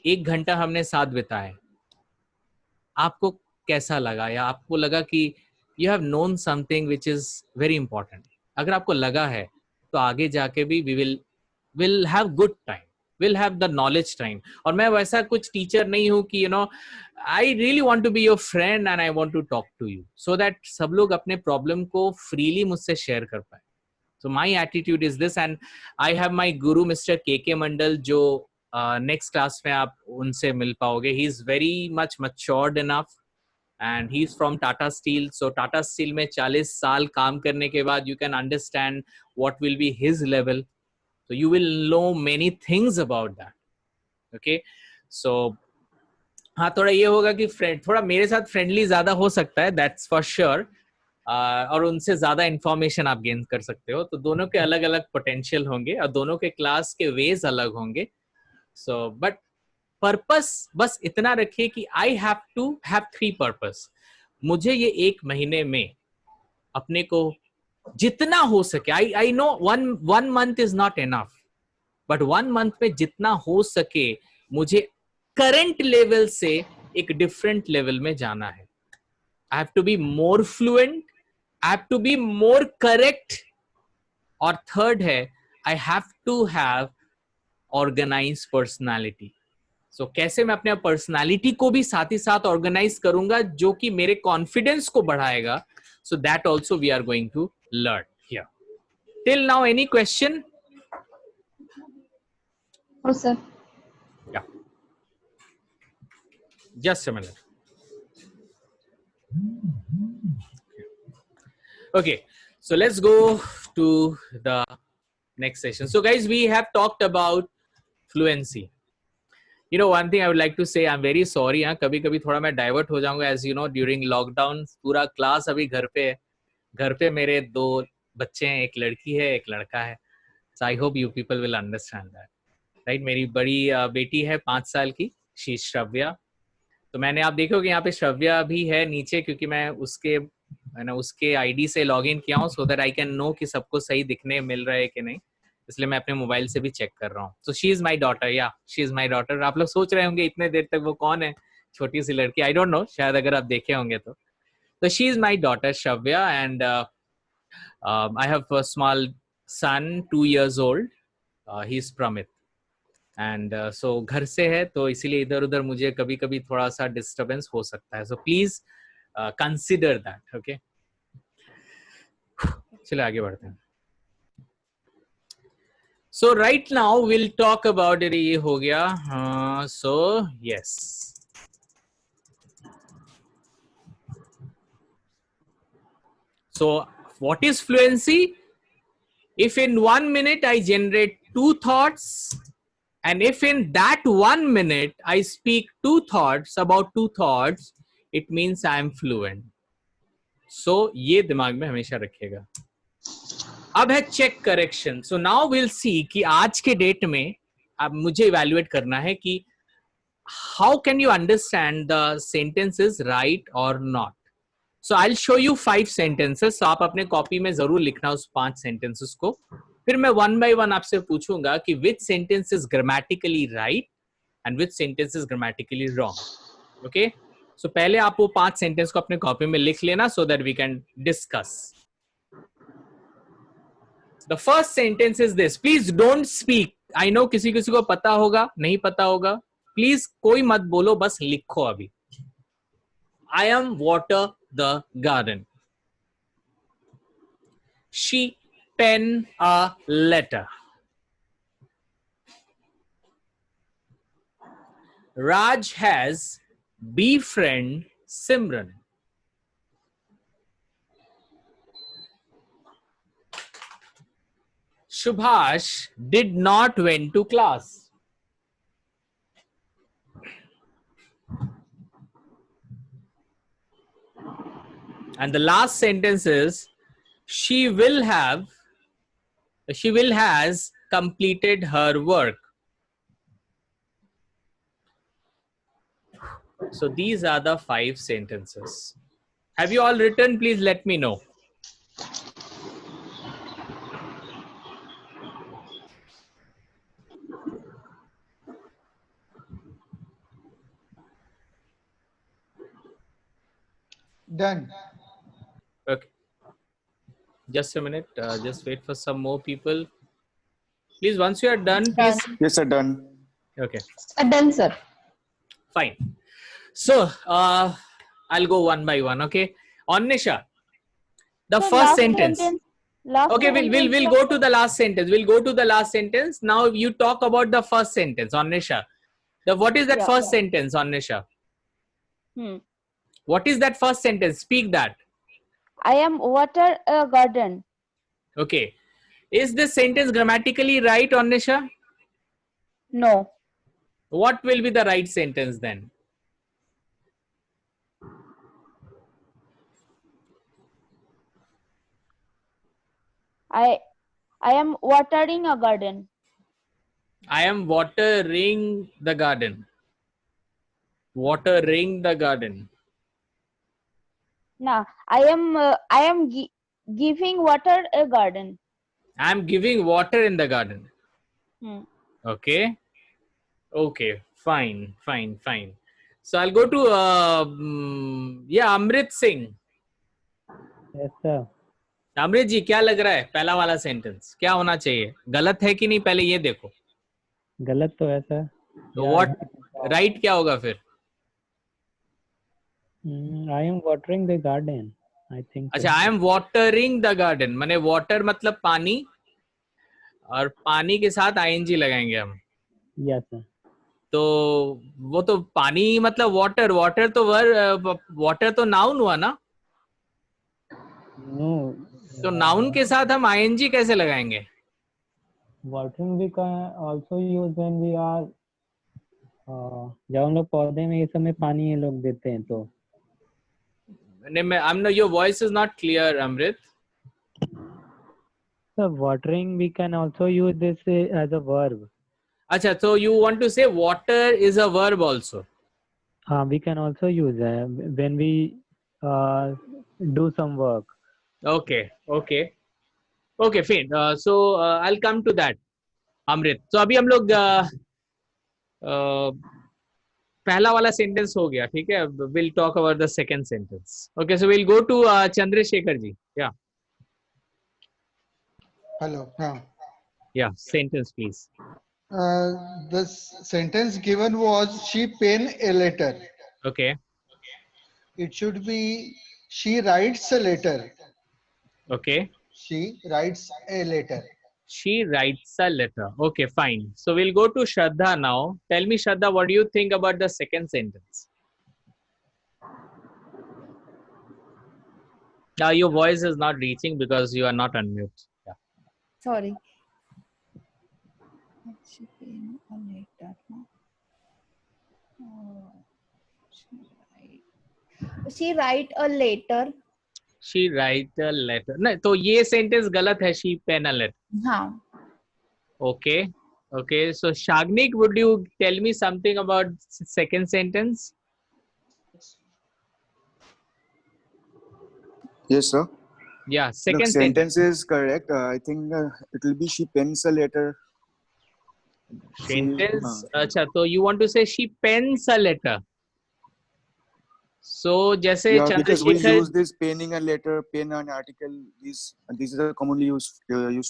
1 घंटा हमने साथ बिताए, आपको कैसा लगा, या आपको लगा कि you have known something which is very important. अगर आपको लगा है तो आगे जाके भी we will have good time, will have the knowledge time. और मैं वैसा कुछ टीचर नहीं हूं कि I really want to be your friend and I want to talk to you, so that सब लोग अपने प्रॉब्लम को फ्रीली मुझसे शेयर कर पाए। So my attitude is this, and I have my guru mister के मंडल, जो नेक्स्ट क्लास में आप उनसे मिल पाओगे। He is very much matured enough and he is from Tata steel. So Tata steel में 40 साल काम करने के बाद you can understand what will be his level, so you will know many things about that. Okay, so हाँ थोड़ा ये होगा कि थोड़ा मेरे साथ फ्रेंडली ज्यादा हो सकता है, that's for sure, और उनसे ज्यादा इंफॉर्मेशन आप गेन कर सकते हो। तो दोनों के अलग अलग पोटेंशियल होंगे और दोनों के क्लास के वेज अलग होंगे। सो बट पर्पस बस इतना रखिए कि I have to have 3 purpose. मुझे ये 1 महीने में अपने को जितना हो सके, I know one month is not enough, but 1 month में जितना हो सके मुझे करंट लेवल से एक डिफरेंट लेवल में जाना है। I have to be more fluent, I have to be more correct, और थर्ड है I have to have organise personality. So कैसे मैं अपने पर्सनालिटी को भी साथ ही साथ ऑर्गेनाइज करूंगा जो कि मेरे कॉन्फिडेंस को बढ़ाएगा। So that also we are going to learn here. Till now, any question? Oh, sir. Yeah. Just a minute. Okay. So let's go to the next session. So guys, we have talked about fluency. You know, one thing I would like to say, I'm very sorry. कभी-कभी थोड़ा मैं divert हो जाऊंगा, as you know, during lockdown पूरा class अभी घर पे है। घर पे मेरे 2 बच्चे हैं, एक लड़की है एक लड़का है। So I hope you people will understand that, right. मेरी बड़ी बेटी है 5 साल की, शी श्रव्या। तो मैंने, आप देखोगे यहाँ पे श्रव्या भी है नीचे, क्योंकि मैं उसके आईडी से लॉगिन किया हूँ, so that I can know कि सबको सही दिखने मिल रहा है कि नहीं। इसलिए मैं अपने मोबाइल से भी चेक कर रहा हूँ. So she is my daughter. Yeah, she is my daughter. आप लोग सोच रहे होंगे इतने देर तक वो कौन है, छोटी सी लड़की. I don't know. शायद अगर आप देखे होंगे तो. So she is my daughter Shavya, and I have a small son, 2 years old. He's Pramit. And so घर से है तो इसीलिए इधर उधर मुझे कभी कभी थोड़ा सा डिस्टर्बेंस हो सकता है. So please consider that. Okay. चलिए आगे बढ़ते हैं. So right now we'll talk about it. ये हो गया. So yes. So what is fluency? If in 1 minute I generate 2 thoughts, and if in that 1 minute I speak 2 thoughts about 2 thoughts, it means I am fluent. So ये दिमाग में हमेशा रखिएगा. अब है check correction. So now will see कि आज के डेट में अब मुझे इवैल्यूएट करना है कि how can you understand the sentences right और not. So I will show you 5 sentences. आप अपने कॉपी में जरूर लिखना उस 5 सेंटेंसेस को. फिर मैं 1 by 1 आपसे पूछूंगा कि which sentence is grammatically right and which sentence is grammatically wrong. Okay, so पहले आप वो 5 सेंटेंस को अपने कॉपी में लिख लेना so that we can discuss. The first sentence is this. Please don't speak. I know किसी किसी को पता होगा, नहीं पता होगा. Please कोई मत बोलो, बस लिखो अभी. I am water the garden. She pen a letter. Raj has befriend Simran. Subhash did not went to class. And the last sentence is she has completed her work. So these are the 5 sentences. Have you all written? Please let me know. Done. Okay. Just a minute. Just wait for some more people. Please, once you are done, please. Yes, sir. Done. Okay. Done, sir. Fine. So, I'll go 1 by 1. Okay. Onisha, the So first last sentence. Okay, we'll go to the last sentence. We'll go to the last sentence. Now you talk about the first sentence, Onisha. What is that first sentence, Onisha? What is that first sentence? Speak that. I am water a garden. Okay. Is this sentence grammatically right, Onisha? No. What will be the right sentence then? I am watering a garden. I am watering the garden. Watering the garden. Nah, I am giving water a garden. I am giving water in the garden. Okay. Okay. Fine. So I'll go to Amrit Singh. Yes, sir. अमृत जी क्या लग रहा है पहला वाला सेंटेंस क्या होना चाहिए गलत है कि नहीं पहले ये देखो गलत तो है सर तो व्हाट राइट क्या होगा फिर I am watering the garden. I think. अच्छा I am watering the garden माने वाटर मतलब पानी और पानी के साथ आईएनजी लगाएंगे हम Yes, sir. तो वो तो पानी मतलब वाटर वाटर तो वाटर तो नाउन हुआ ना No. तो नाउन के साथ हम आईएनजी कैसे लगाएंगे Watering we can also use when we are जब हम लोग पौधे में ये सब में पानी ये लोग देते हैं तो your voice is not clear Amrit So watering we can also use this as a verb. Acha, so you want to say water is a verb also? We can also use when we do some work. Okay. Okay, fine. So I'll come to that. अमृत, तो अभी हम लोग पहला वाला सेंटेंस हो गया, ठीक है. Will talk about the second sentence. Okay, so will go to Chandrashekhar ji. Yeah Hello. Yeah sentence please. The sentence given was she pen a letter. Okay. It should be she writes a letter. Okay. She writes a letter. She writes a letter. Okay, fine. So we'll go to Shraddha now. Tell me, Shraddha, what do you think about the second sentence? Now your voice is not reaching because you are not unmute. Yeah. Sorry. She pen a letter. She write a letter. She write a letter. नहीं, तो ये sentence गलत है. She pen a letter. हाँ. Okay. Okay. So Shagnik, would you tell me something about second sentence? Yes, sir. Yeah. Look, Second sentence. sentence is correct. I think it will be she pens a letter. Sentence. अच्छा, तो you want to say she pens a letter. So जैसे Yeah, because we Chandrashekhar, use this penning a letter, pen an article. This is a commonly used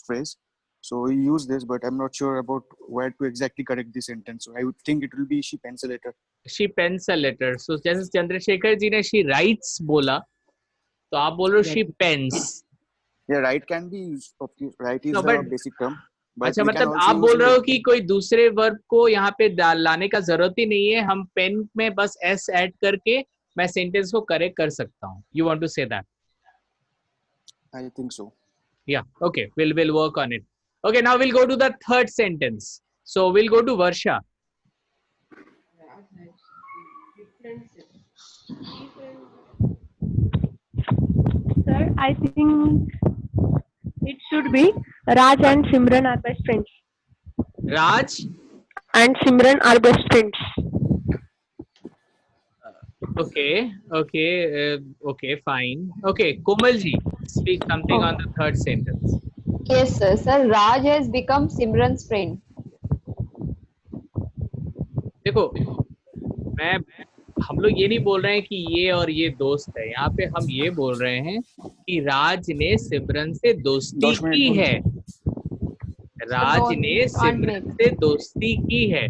phrase. So we use this, but I'm not sure about where to exactly correct the sentence. So I would think it will be she pens a letter. she pens a letter. So जैसे चंद्रशेखर जी ने she writes बोला, तो आप बोल रहे हो she pens. Yeah, right can be used. Okay, right is No, the but- basic term. But अच्छा, we can मतलब also आप use बोल रहे हो it- कि कोई दूसरे वर्ब को यहाँ पे लाने का जरूरत ही नहीं है, हम पेन में बस s ऐड करके मैं सेंटेंस को करेक्ट कर सकता हूँ. You want to say that? I think so. Yeah. Okay. We'll work on it. Okay. Now we'll go to the third sentence. So we'll go to Varsha. Sir, I think it should be Raj and Simran are best friends. Raj. And Simran are best friends. Okay. Okay. Okay. Fine. Okay. Komal ji, speak something on the third sentence. Yes, sir. Sir, Raj has become Simran's friend. देखो, हम लोग ये नहीं बोल रहे हैं कि ये और ये दोस्त है. यहाँ पे हम ये बोल रहे हैं कि राज ने सिमरन से दोस्ती की है. राज ने सिमरन से दोस्ती की है.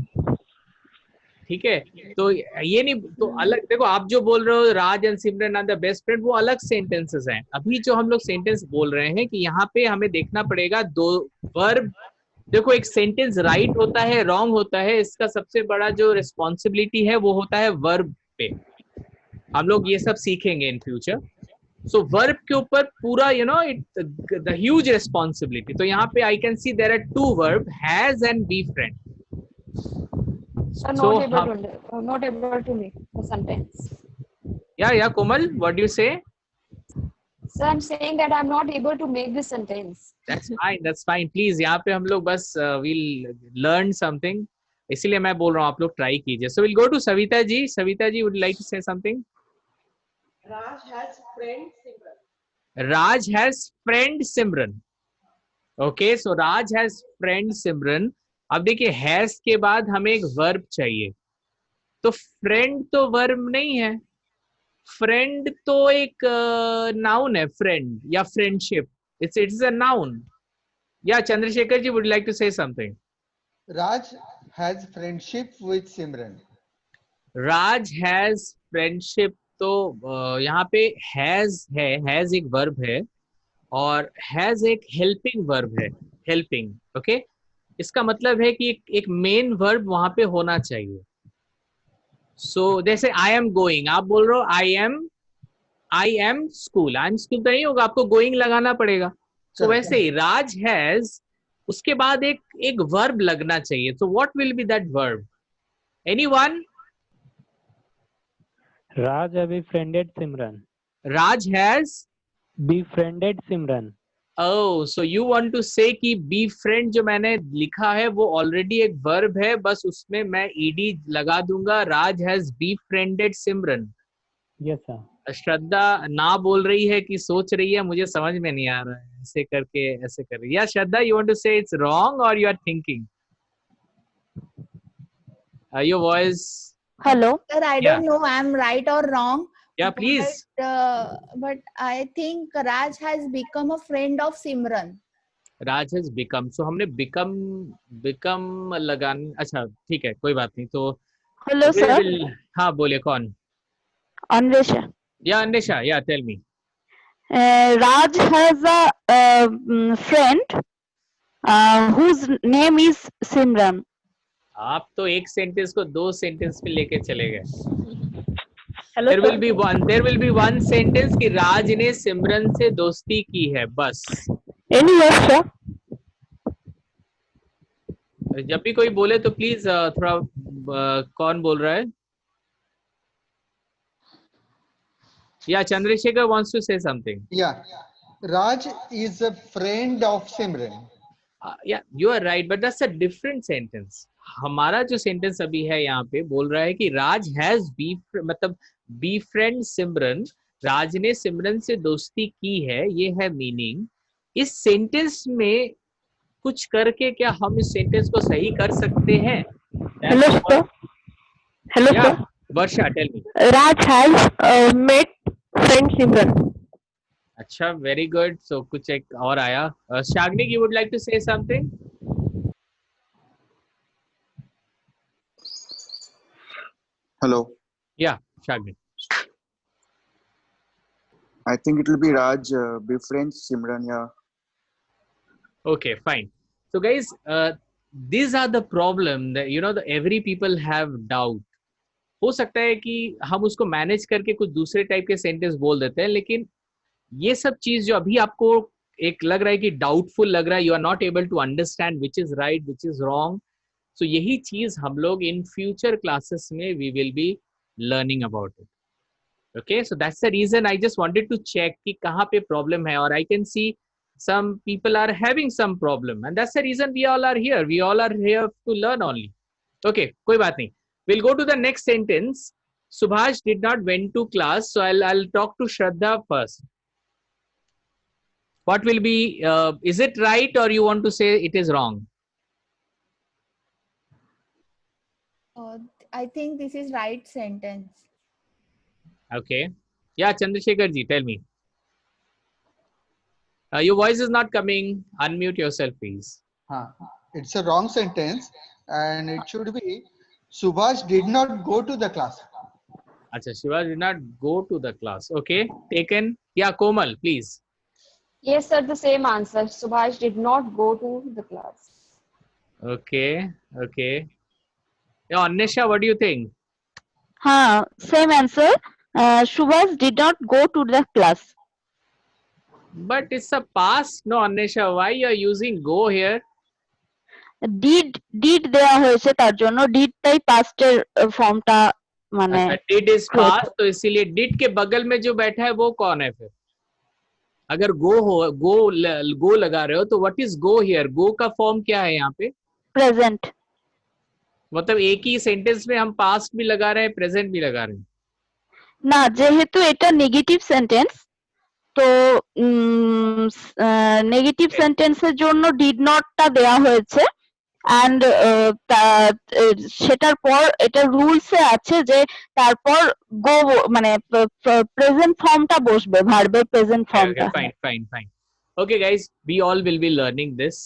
ठीक है, तो ये नहीं, तो अलग देखो, आप जो बोल रहे हो Raj and Simran are the best friend, वो अलग सेंटेंसेस हैं. अभी जो हम लोग सेंटेंस बोल रहे हैं कि यहाँ पे हमें देखना पड़ेगा दो वर्ब. देखो, एक सेंटेंस राइट होता है, रॉन्ग होता है, इसका सबसे बड़ा जो रिस्पॉन्सिबिलिटी है वो होता है वर्ब पे. हम लोग ये सब सीखेंगे इन फ्यूचर. सो वर्ब के ऊपर पूरा द ह्यूज रिस्पॉन्सिबिलिटी. तो यहाँ पे I can see there are two verb, has and befriend. Sir, So, not able to make the sentence. Yeah, Komal, what do you say? Sir, I'm saying that I'm not able to make this sentence. That's fine. Please, यहाँ पे हम लोग बस we'll learn something. इसीलिए मैं बोल रहा हूँ आप लोग ट्राई कीजिए. So we'll go to Savita ji. Savita ji, would you like to say something? Raj has friend Simran. Raj has friend Simran. Okay, so Raj has friend Simran. अब देखिए, has के बाद हमें एक वर्ब चाहिए. तो फ्रेंड तो वर्ब नहीं है, फ्रेंड तो एक नाउन है. फ्रेंड या friendship, it's a noun. Yeah Chandrashekhar ji, would like to say something. Raj has friendship with Simran. Raj has friendship. तो यहाँ पे हैज है, हैज एक वर्ब है और हैज एक हेल्पिंग वर्ब है, हेल्पिंग. ओके, इसका मतलब है कि एक मेन वर्ब वहां पे होना चाहिए. सो जैसे आई एम गोइंग, आप बोल रहे हो I am school. I am school तो नहीं होगा, आपको गोइंग लगाना पड़ेगा. सो वैसे ही राज हैज, उसके बाद एक वर्ब लगना चाहिए. तो what will be that verb? Anyone? Raj have befriended Simran. Raj has Befriended Simran. Oh, so you want to say कि be friend जो मैंने लिखा है वो ऑलरेडी एक वर्ब है, बस उसमें मैं ed लगा दूंगा. राज has befriended Simran. Yes, sir. श्रद्धा ना बोल रही है कि सोच रही है, मुझे समझ में नहीं आ रहा है. ऐसे करके ऐसे कर. Yeah, Shraddha, you want to say it's wrong or you are thinking? Your voice. Hello. Sir, I Yeah. don't know I'm right or wrong. Yeah, please. But I think Raj has become a friend of Simran. Raj has become. So हमने become लगान. अच्छा ठीक है, कोई बात नहीं. तो Hello, sir. हाँ बोलिए कौन? Anvesha. Yeah, Anisha. Yeah, tell me. Raj has a friend whose name is Simran. आप तो एक सेंटेंस को दो सेंटेंस पे लेके चले गए. Hello, There sir. will be one sentence कि राज ने सिमरन से दोस्ती की है, बस. Anyway, sir. जब भी कोई बोले तो प्लीज थोड़ा कौन बोल रहा है? Yeah, Chandrasekhar wants to say something. Yeah, Raj is a friend of Simran. Yeah, you are right, but that's a different sentence. हमारा जो सेंटेंस अभी है यहाँ पे बोल रहा है कि राज हैज मतलब befriend सिमरन. राज ने सिमरन से दोस्ती की है, ये है मीनिंग. इस सेंटेंस में कुछ करके क्या हम इस सेंटेंस को सही कर सकते हैं? Hello, sir. Hello, Yeah, sir. Varsha, tell me. Raj has met friend Simran. अच्छा, very good. So कुछ एक और आया. Shagnik, you would like to say something? Hello. Yeah, Shagnik. I think it will be Raj befriends Simran. Yeah. Okay, fine. So guys, these are the problem that every people have doubt. हो सकता है कि हम उसको मैनेज करके कुछ दूसरे टाइप के सेंटेंस बोल देते हैं, लेकिन ये सब चीज जो अभी आपको एक लग रहा है कि डाउटफुल लग रहा है, you are not able to understand which is right which is wrong. So यही चीज हम लोग इन फ्यूचर क्लासेस में we will be learning about it. Okay, so that's the reason I just wanted to check कि कहाँ पे प्रॉब्लम है. और I can see some people are having some problem, and that's the reason we all are here to learn only. Okay, koi baat nahi. We'll go to the next sentence. Subhash did not went to class, so I'll talk to Shraddha first. What will be is it right or you want to say it is wrong? I think this is right sentence. Okay, yeah, Chandrasekhar ji, tell me. Your voice is not coming. Unmute yourself, please. It's a wrong sentence, and it should be Subhash did not go to the class. Acha, Shiva did not go to the class. Okay, taken. Yeah, Komal, please. Yes, sir, the same answer. Subhash did not go to the class. Okay. Yeah, Anisha, what do you think? Same answer. Subhash did not go to the class. But it's a past. No, Anisha, why you are using go here? Did দেয়া হয়েছে তার জন্য did টাই past এর ফর্মটা মানে did is past, तो इसीलिए did के बगल में जो बैठा है वो कौन है फिर? अगर go लगा रहे हो तो what is go here? go का फॉर्म क्या है यहाँ पे? present. मतलब एक ही सेंटेंस में हम past भी लगा रहे हैं, present भी लगा रहे हैं. না, যেহেতু এটা নেগেটিভ সেন্টেন্স, তো নেগেটিভ সেন্টেন্সের জন্য ডিড নটটা দেয়া হয়েছে, এন্ড সেটার পর এটা রুলসে আছে যে তারপর গো মানে প্রেজেন্ট ফর্মটা বসবে, ভার্বের প্রেজেন্ট ফর্মটা. Fine. Okay guys, we all will be learning this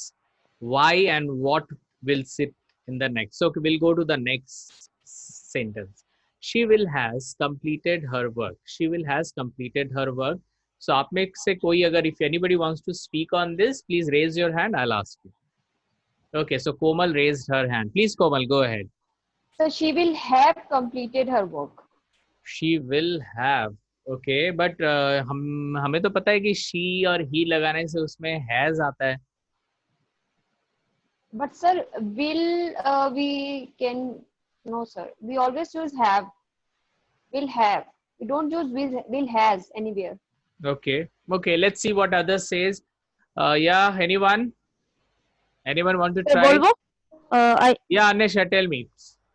why and what will sit in the next. So we'll go to the next sentence. She will has completed her work. She will has completed her work. So आप में से कोई अगर if anybody wants to speak on this, please raise your hand. I'll ask you. Okay, so Komal raised her hand. Please, Komal, go ahead. So she will have completed her work. She will have. Okay, but हमें तो पता है कि she और he लगाने से उसमें has आता है. But sir, will we can no sir. We always use have. Will have. We don't use will has anywhere. Okay, let's see what others says. Yeah, anyone want to try? বলবো Yeah, Anisha, tell me.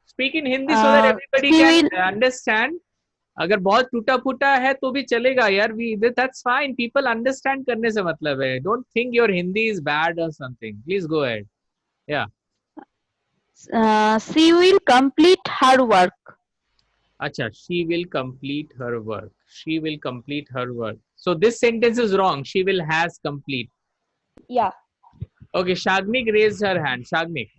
Speak in Hindi so that everybody can understand. अगर बहुत टूटा फूटा है तो भी चलेगा यार, we that's fine, people understand करने से मतलब है. Don't think your Hindi is bad और समथिंग. Please go ahead. या She will complete her work. अच्छा, she will complete her work. She will complete her work. So this sentence is wrong. She will has complete. Yeah. Okay, Shagnik raised her hand. Shagnik.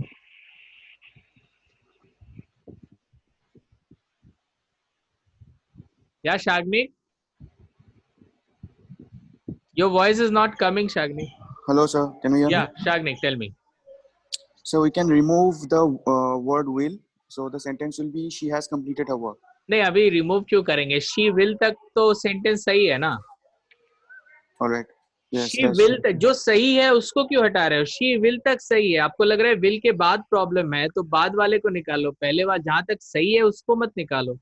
Yeah, Shagnik. Your voice is not coming, Shagnik. Hello, sir. Can you hear Yeah, me? Shagnik, tell me. So we can remove the word will. So the sentence will be she has completed her work. नहीं, अभी रिमूव क्यों करेंगे? She will तक तो सेंटेंस सही है ना. All right. Yes, She that's will तक जो सही है उसको क्यों हटा रहे हो? She will तक सही है. आपको लग रहा है will के बाद प्रॉब्लम है तो बाद वाले को निकालो. पहले वाला जहां तक सही है उसको मत निकालो.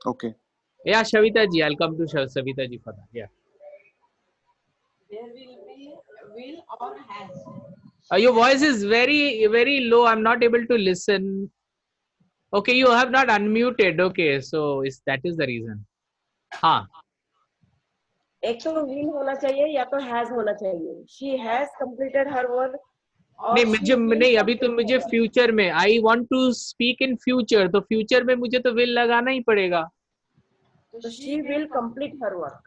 okay. Yeah, Shavita ji, I'll come to Savita ji for that. Yeah. There will be will or has. Your voice is very low. I'm not able to listen. Okay, you have not unmuted. Okay, so that is the reason. हाँ. एक तो will होना चाहिए या तो has होना चाहिए. She has completed her work. नहीं मुझे नहीं, अभी तो मुझे फ्यूचर में I want to speak in future, तो फ्यूचर में मुझे तो विल लगाना ही पड़ेगा. तो she will complete her work.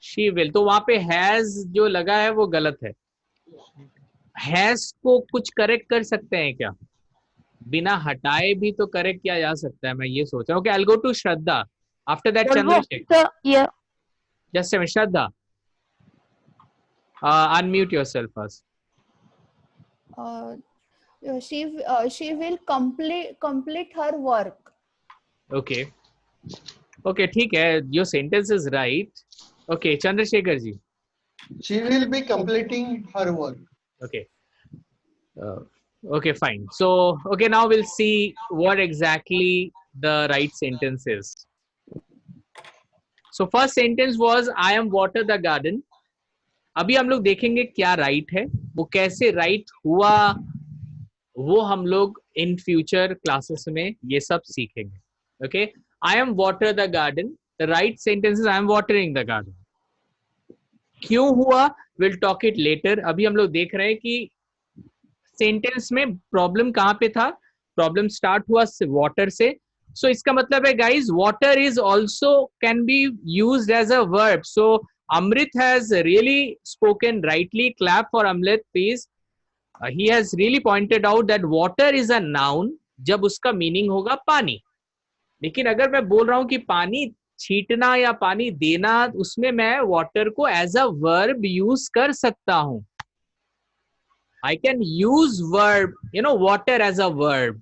She will, तो वहां पे हैज जो लगा है वो गलत है. हैज को कुछ करेक्ट कर सकते हैं क्या? बिना हटाए भी तो करेक्ट किया जा सकता है, मैं ये सोच रहा हूँ. I will go to Shraddha, after that Chandrashekhar. So, yeah. Just a minute, Shraddha, unmute yourself first. She will complete her work. Okay okay, ठीक है, your sentence is right. Okay, Chandrashekhar ji. She will be completing her work. Okay. Okay, fine. So, okay, now we'll see what exactly the right sentence is. So, first sentence was, I am water the garden. अभी हम लोग देखेंगे क्या राइट है, वो कैसे राइट हुआ, वो हम लोग इन फ्यूचर क्लासेस में ये सब सीखेंगे. Okay, I am water the garden. The right sentence is I am watering the garden. क्यों हुआ, विल टॉक इट लेटर. अभी हम लोग देख रहे हैं कि सेंटेंस में प्रॉब्लम कहां पे था. प्रॉब्लम स्टार्ट हुआ वाटर से. सो इसका मतलब है guys, water is also can be used as a verb. So Amrit has really spoken rightly. Clap for Amrit please. He has really pointed out that water is a noun जब उसका मीनिंग होगा पानी. लेकिन अगर मैं बोल रहा हूं कि पानी छीटना या पानी देना, उसमें मैं वाटर को एज अ वर्ब यूज कर सकता हूं. I can use verb, you know, water as a verb.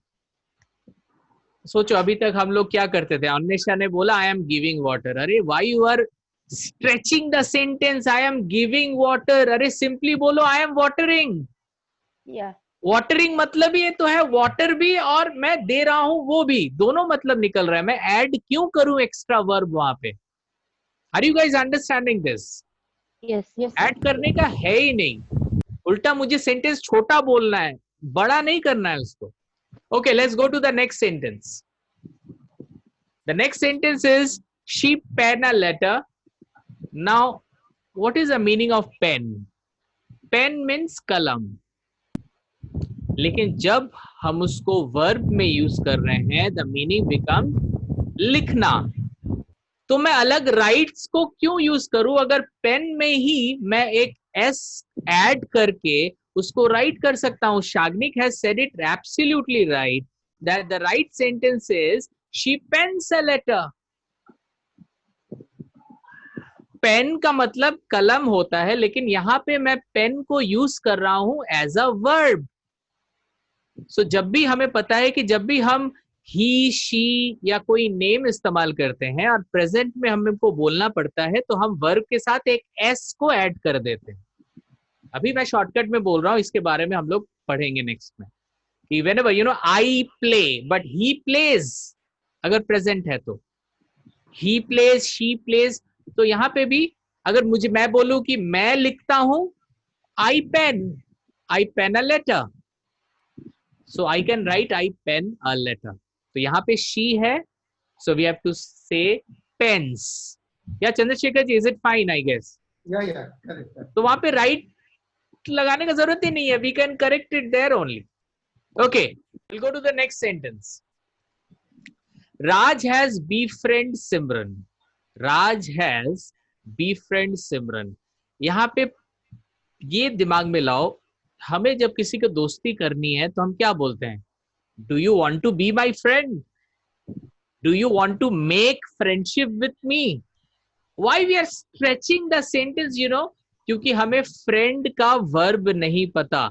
सोचो अभी तक हम लोग क्या करते थे. अन्वेषा ने बोला आई एम गिविंग वाटर. अरे why you are stretching the sentence? I am giving water. अरे सिंपली बोलो आई एम वाटरिंग. वाटरिंग मतलब ये तो है वाटर भी और मैं दे रहा हूं वो भी, दोनों मतलब निकल रहा है. मैं ऐड क्यों करूं एक्स्ट्रा वर्ब वहां पे? Are you guys understanding this? Yes, yes. Add करने का है ही नहीं, उल्टा मुझे सेंटेंस छोटा बोलना है, बड़ा नहीं करना है उसको. Okay, let's go to the next sentence. The next sentence is she pen a letter. Now what is the meaning of pen? Pen means कलम. लेकिन जब हम उसको वर्ब में यूज कर रहे हैं, द मीनिंग बिकम लिखना. तो मैं अलग राइट्स को क्यों यूज करूं अगर पेन में ही मैं एक एस ऐड करके उसको राइट कर सकता हूं. Shagnik has said it absolutely right that the right sentence is she pens a letter. Pen का मतलब कलम होता है, लेकिन यहां पे मैं पेन को यूज कर रहा हूं एज अ वर्ब. सो जब भी हमें पता है कि जब भी हम ही, शी या कोई नेम इस्तेमाल करते हैं और प्रेजेंट में हमको बोलना पड़ता है, तो हम वर्ब के साथ एक एस को ऐड कर देते हैं. अभी मैं शॉर्टकट में बोल रहा हूं, इसके बारे में हम लोग पढ़ेंगे नेक्स्ट में कि whenever you know I play but he plays, अगर प्रेजेंट है तो ही प्लेज, शी प्लेज. तो यहाँ पे भी अगर मैं बोलूं कि मैं लिखता हूं I pen a letter. So I can write I pen a letter. तो यहाँ पे she है, so we have to say tense. या चंद्रशेखर जी, is it fine? I guess. Yeah, correct. तो वहां पे right लगाने का जरूरत ही नहीं है. We can correct it there only. Okay, we'll go to the next sentence. Raj has befriend Simran. Raj has befriend Simran. यहाँ पे ये दिमाग में लाओ, हमें जब किसी को दोस्ती करनी है तो हम क्या बोलते हैं? Do you want to be my friend? Do you want to make friendship with me? Why we are stretching the sentence, you know? क्योंकि हमें friend का verb नहीं पता,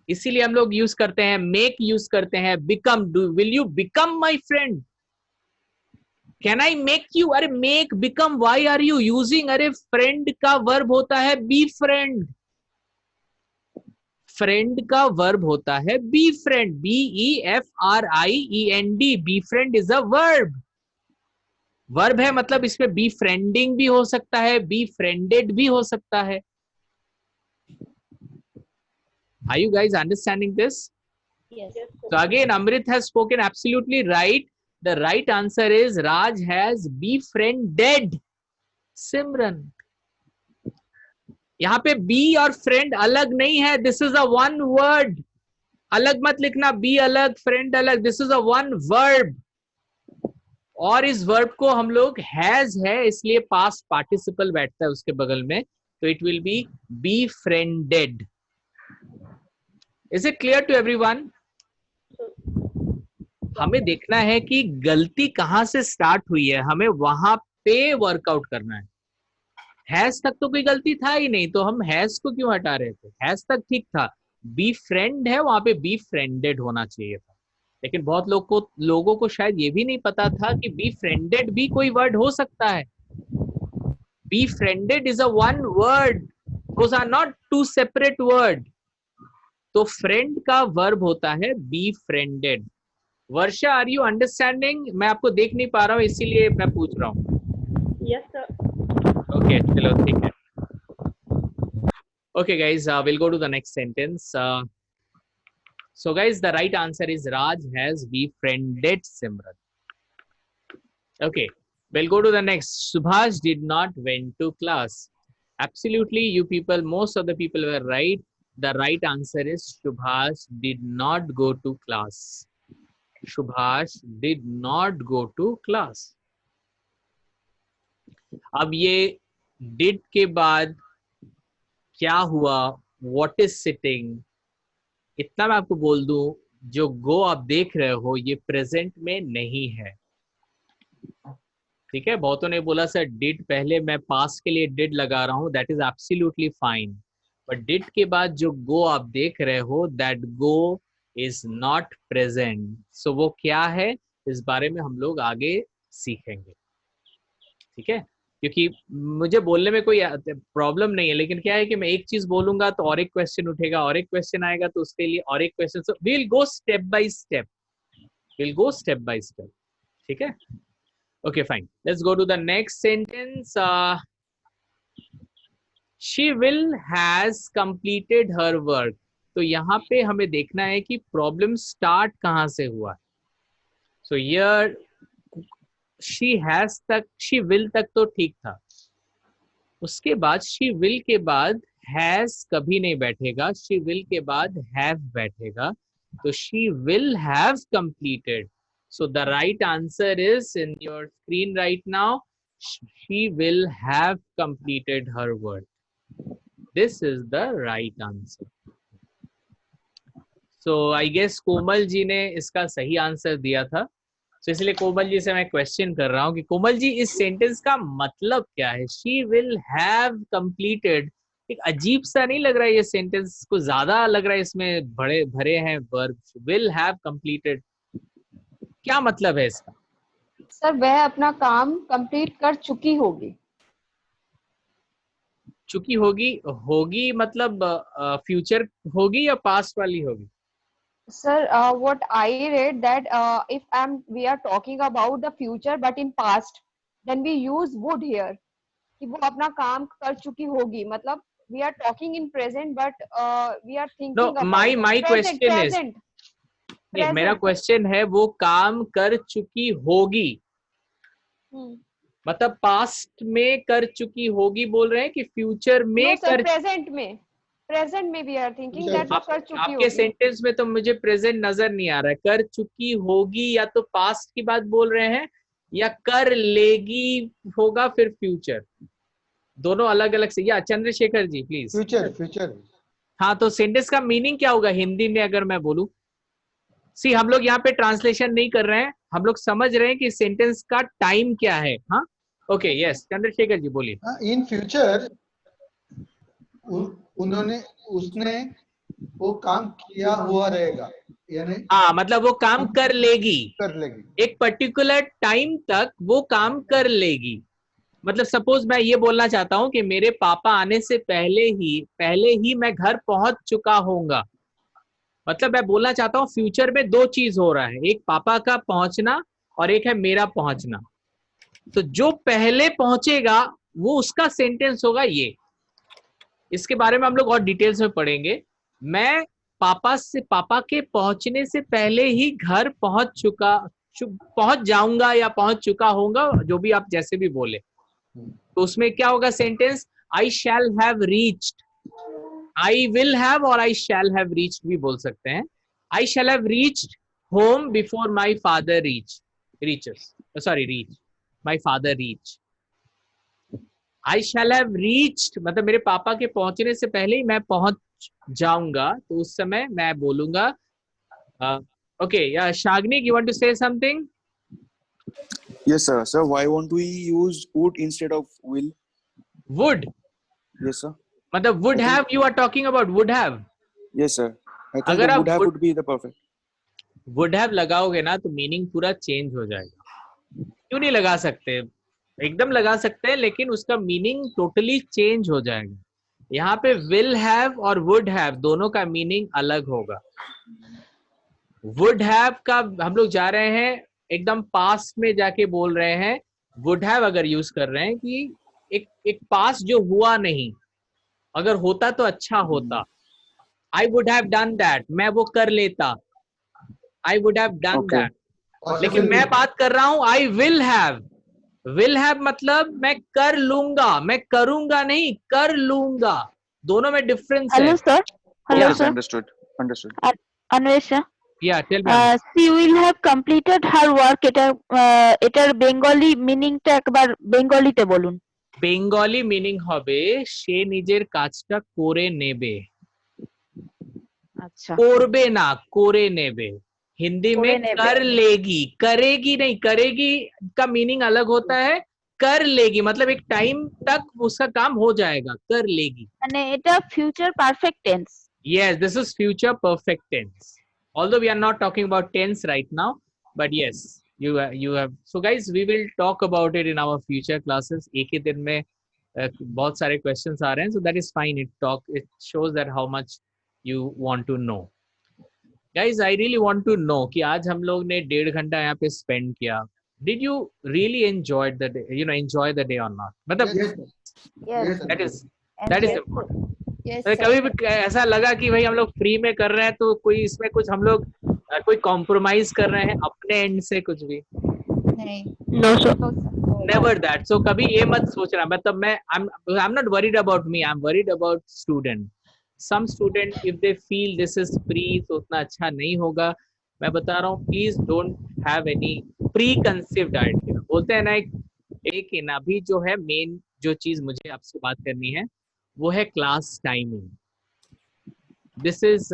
इसीलिए हम लोग यूज करते हैं make, यूज करते हैं become. Will you become my friend? Can I make you? अरे make, become, why are you using? अरे friend का verb होता है befriend. फ्रेंड का वर्ब होता है befriend. BEFRIEND. befriend is a verb. Verb है, मतलब इसमें befriending भी हो सकता है, befriended भी हो सकता है. Are you guys understanding this? Yes. So again, Amrit has spoken absolutely right. The right answer is Raj has befriended Simran. यहाँ पे बी और फ्रेंड अलग नहीं है. This is a one word. अलग मत लिखना, बी अलग फ्रेंड अलग. This is a one verb. और इस वर्ब को हम लोग हैज है इसलिए पास्ट पार्टिसिपल बैठता है उसके बगल में, तो it will be befriended. Is it clear to everyone? हमें देखना है कि गलती कहां से स्टार्ट हुई है, हमें वहां पे वर्कआउट करना है. हैज तक तो कोई गलती था ही नहीं, तो हम हैज को क्यों हटा रहे थे? हैज तक ठीक था. बी फ्रेंड है, वहां पे बी फ्रेंडेड होना चाहिए था. लेकिन बहुत लोगों को शायद ये भी नहीं पता था कि बी फ्रेंडेड भी कोई वर्ड हो सकता है. Befriended is a one word. Those are not two separate word. तो फ्रेंड का वर्ब होता है befriended. Varsha, are you understanding? मैं आपको देख नहीं पा रहा हूँ इसीलिए मैं पूछ रहा हूँ. Yes, sir. Okay, चलो ठीक है. Okay guys, we'll go to the next sentence. So guys, the right answer is Raj has befriended Simran. Okay, we'll go to the next. Subhash did not went to class. Absolutely, you people, most of the people were right. The right answer is Subhash did not go to class. Subhash did not go to class. अब ये did के बाद क्या हुआ? What is sitting? इतना मैं आपको बोल दूं, जो go आप देख रहे हो ये प्रेजेंट में नहीं है. ठीक है, बहुतों ने बोला सर did पहले मैं पास्ट के लिए did लगा रहा हूं. That is absolutely fine. But did के बाद जो go आप देख रहे हो, that go is not present. So वो क्या है, इस बारे में हम लोग आगे सीखेंगे. ठीक है, क्योंकि मुझे बोलने में कोई प्रॉब्लम नहीं है, लेकिन क्या है कि मैं एक चीज बोलूंगा तो और एक क्वेश्चन उठेगा, और एक क्वेश्चन आएगा तो उसके लिए और एक question. So we will go step by step. ठीक है, okay fine. Let's go to the next sentence. She will has completed her work. तो यहाँ पे हमें देखना है कि प्रॉब्लम स्टार्ट कहाँ से हुआ. सो हियर शी हैज तक, शी विल तक तो ठीक था. उसके बाद शी विल के बाद हैज कभी नहीं बैठेगा, शी विल के बाद हैव बैठेगा. तो she will have completed. So the right answer is in your screen right now. She will have completed her work. This is the right answer. So I guess Komal ji ने इसका सही आंसर दिया था. तो इसलिए कोमल जी से मैं क्वेश्चन कर रहा हूँ कि कोमल जी इस सेंटेंस का मतलब क्या है? She will have completed. एक अजीब सा नहीं लग रहा है ये सेंटेंस? को ज्यादा लग रहा है इसमें भरे हैं वर्ब. विल हैव कंप्लीटेड, क्या मतलब है इसका? सर वह अपना काम कंप्लीट कर चुकी होगी. चुकी होगी मतलब फ्यूचर होगी या पास्ट वाली होगी? Sir, what I read that if we are talking about the future but in past, then we use would here. कि वो अपना काम कर चुकी होगी, मतलब we are talking in present but we are thinking No, about my question is, मेरा क्वेश्चन है वो काम कर चुकी होगी. मतलब पास्ट में कर चुकी होगी बोल रहे हैं कि फ्यूचर में नो सर, कर प्रेजेंट में वी आर थिंकिंग दैट वो कर चुकी आपके होगी। सेंटेंस में तो मुझे प्रेजेंट नजर नहीं आ रहा है। कर चुकी होगी या तो पास्ट की बात बोल रहे हैं या कर लेगी होगा फिर फ्यूचर, दोनों अलग अलग से। या चंद्रशेखर जी प्लीज। फ्यूचर। हाँ, तो सेंटेंस का मीनिंग क्या होगा हिंदी में अगर मैं बोलूं? सी, हम लोग यहाँ पे ट्रांसलेशन नहीं कर रहे हैं, हम लोग समझ रहे हैं कि सेंटेंस का टाइम क्या है। हाँ, ओके, यस, चंद्रशेखर जी बोलिए। इन फ्यूचर उसने वो काम किया हुआ रहेगा, यानी हाँ, मतलब वो काम कर लेगी, एक पर्टिकुलर टाइम तक वो काम कर लेगी। मतलब सपोज मैं ये बोलना चाहता हूँ कि मेरे पापा आने से पहले ही मैं घर पहुंच चुका होऊंगा। मतलब मैं बोलना चाहता हूँ फ्यूचर में दो चीज हो रहा है, एक पापा का पहुंचना और एक है मेरा पहुंचना। तो जो पहले पहुंचेगा वो उसका सेंटेंस होगा ये। इसके बारे में हम लोग और डिटेल्स में पढ़ेंगे। मैं पापा के पहुंचने से पहले ही घर पहुंच जाऊंगा या पहुंच चुका होऊंगा, जो भी आप जैसे भी बोले। तो उसमें क्या होगा sentence? I shall have reached, I will have और आई शैल हैव रीच्ड भी बोल सकते हैं। I shall have reached home before my father reach my father reach. I shall have reached मतलब मेरे पापा के पहुंचने से पहले ही मैं पहुंच जाऊंगा, तो उस समय मैं बोलूंगा। Okay, yeah Shagnik, you want to say something? Yes, sir. Sir, why won't we use would instead of will? Would? Yes, sir. मतलब would have, you are talking about would have? Yes, sir. I think अगर the आप would have would be the perfect. would have लगाओगे ना तो मीनिंग पूरा चेंज हो जाएगा। क्यों नहीं लगा सकते? एकदम लगा सकते हैं, लेकिन उसका मीनिंग टोटली चेंज हो जाएगा। यहाँ पे will have और would have दोनों का मीनिंग अलग होगा। would have का हम लोग जा रहे हैं एकदम पास्ट में जाके बोल रहे हैं। would have अगर यूज कर रहे हैं कि एक पास्ट जो हुआ नहीं, अगर होता तो अच्छा होता। I would have done that, मैं वो कर लेता। I would have done Okay. that। लेकिन मैं बात कर रहा हूं I will have। will have मतलब मैं कर लूंगा, मैं करूंगा नहीं, कर लूंगा। दोनों में डिफरेंस है। Hello sir, hello Yes, sir, understood. Anvesha, Yeah, tell me. she will have completed her work। এটার বেঙ্গলি মিনিংটা একবার বেঙ্গলিতে বলুন। বেঙ্গলি মিনিং হবে সে নিজের কাজটা করে নেবে। আচ্ছা, করবে না, করে নেবে। हिंदी করে में নেবে। कर लेगी, करेगी नहीं। करेगी का मीनिंग अलग होता है, कर लेगी मतलब एक टाइम तक उसका काम हो जाएगा, कर लेगी। মানে এটা future perfect tense. Yes, this is future perfect tense. Although we are not talking about tense right now, but yes, you have. So guys, we will talk about it in our future classes. एक ही दिन में बहुत सारे questions आ रहे हैं, so that is fine. It shows that how much you want to know. Guys, I really want to know कि आज हम लोग ने 1.5 घंटा यहाँ पे spend किया। Did you really enjoy the day? Enjoy the day or not? मतलब Yes, that is important. Yes, तो sir. कभी भी ऐसा लगा कि भाई हम लोग फ्री में कर रहे हैं तो कोई इसमें कुछ हम लोग कोई कॉम्प्रोमाइज कर रहे हैं अपने एंड से कुछ भी? नहीं। No sir, never that. So कभी ये मत सोचना। मतलब मैं I am not worried about me, I am worried about student. Some student if they feel this is free तो उतना अच्छा नहीं होगा। मैं बता रहा हूँ, please don't have any preconceived idea. बोलते हैं ना एक ना अभी जो है मेन जो चीज मुझे आपसे बात करनी है वो है class timing. This is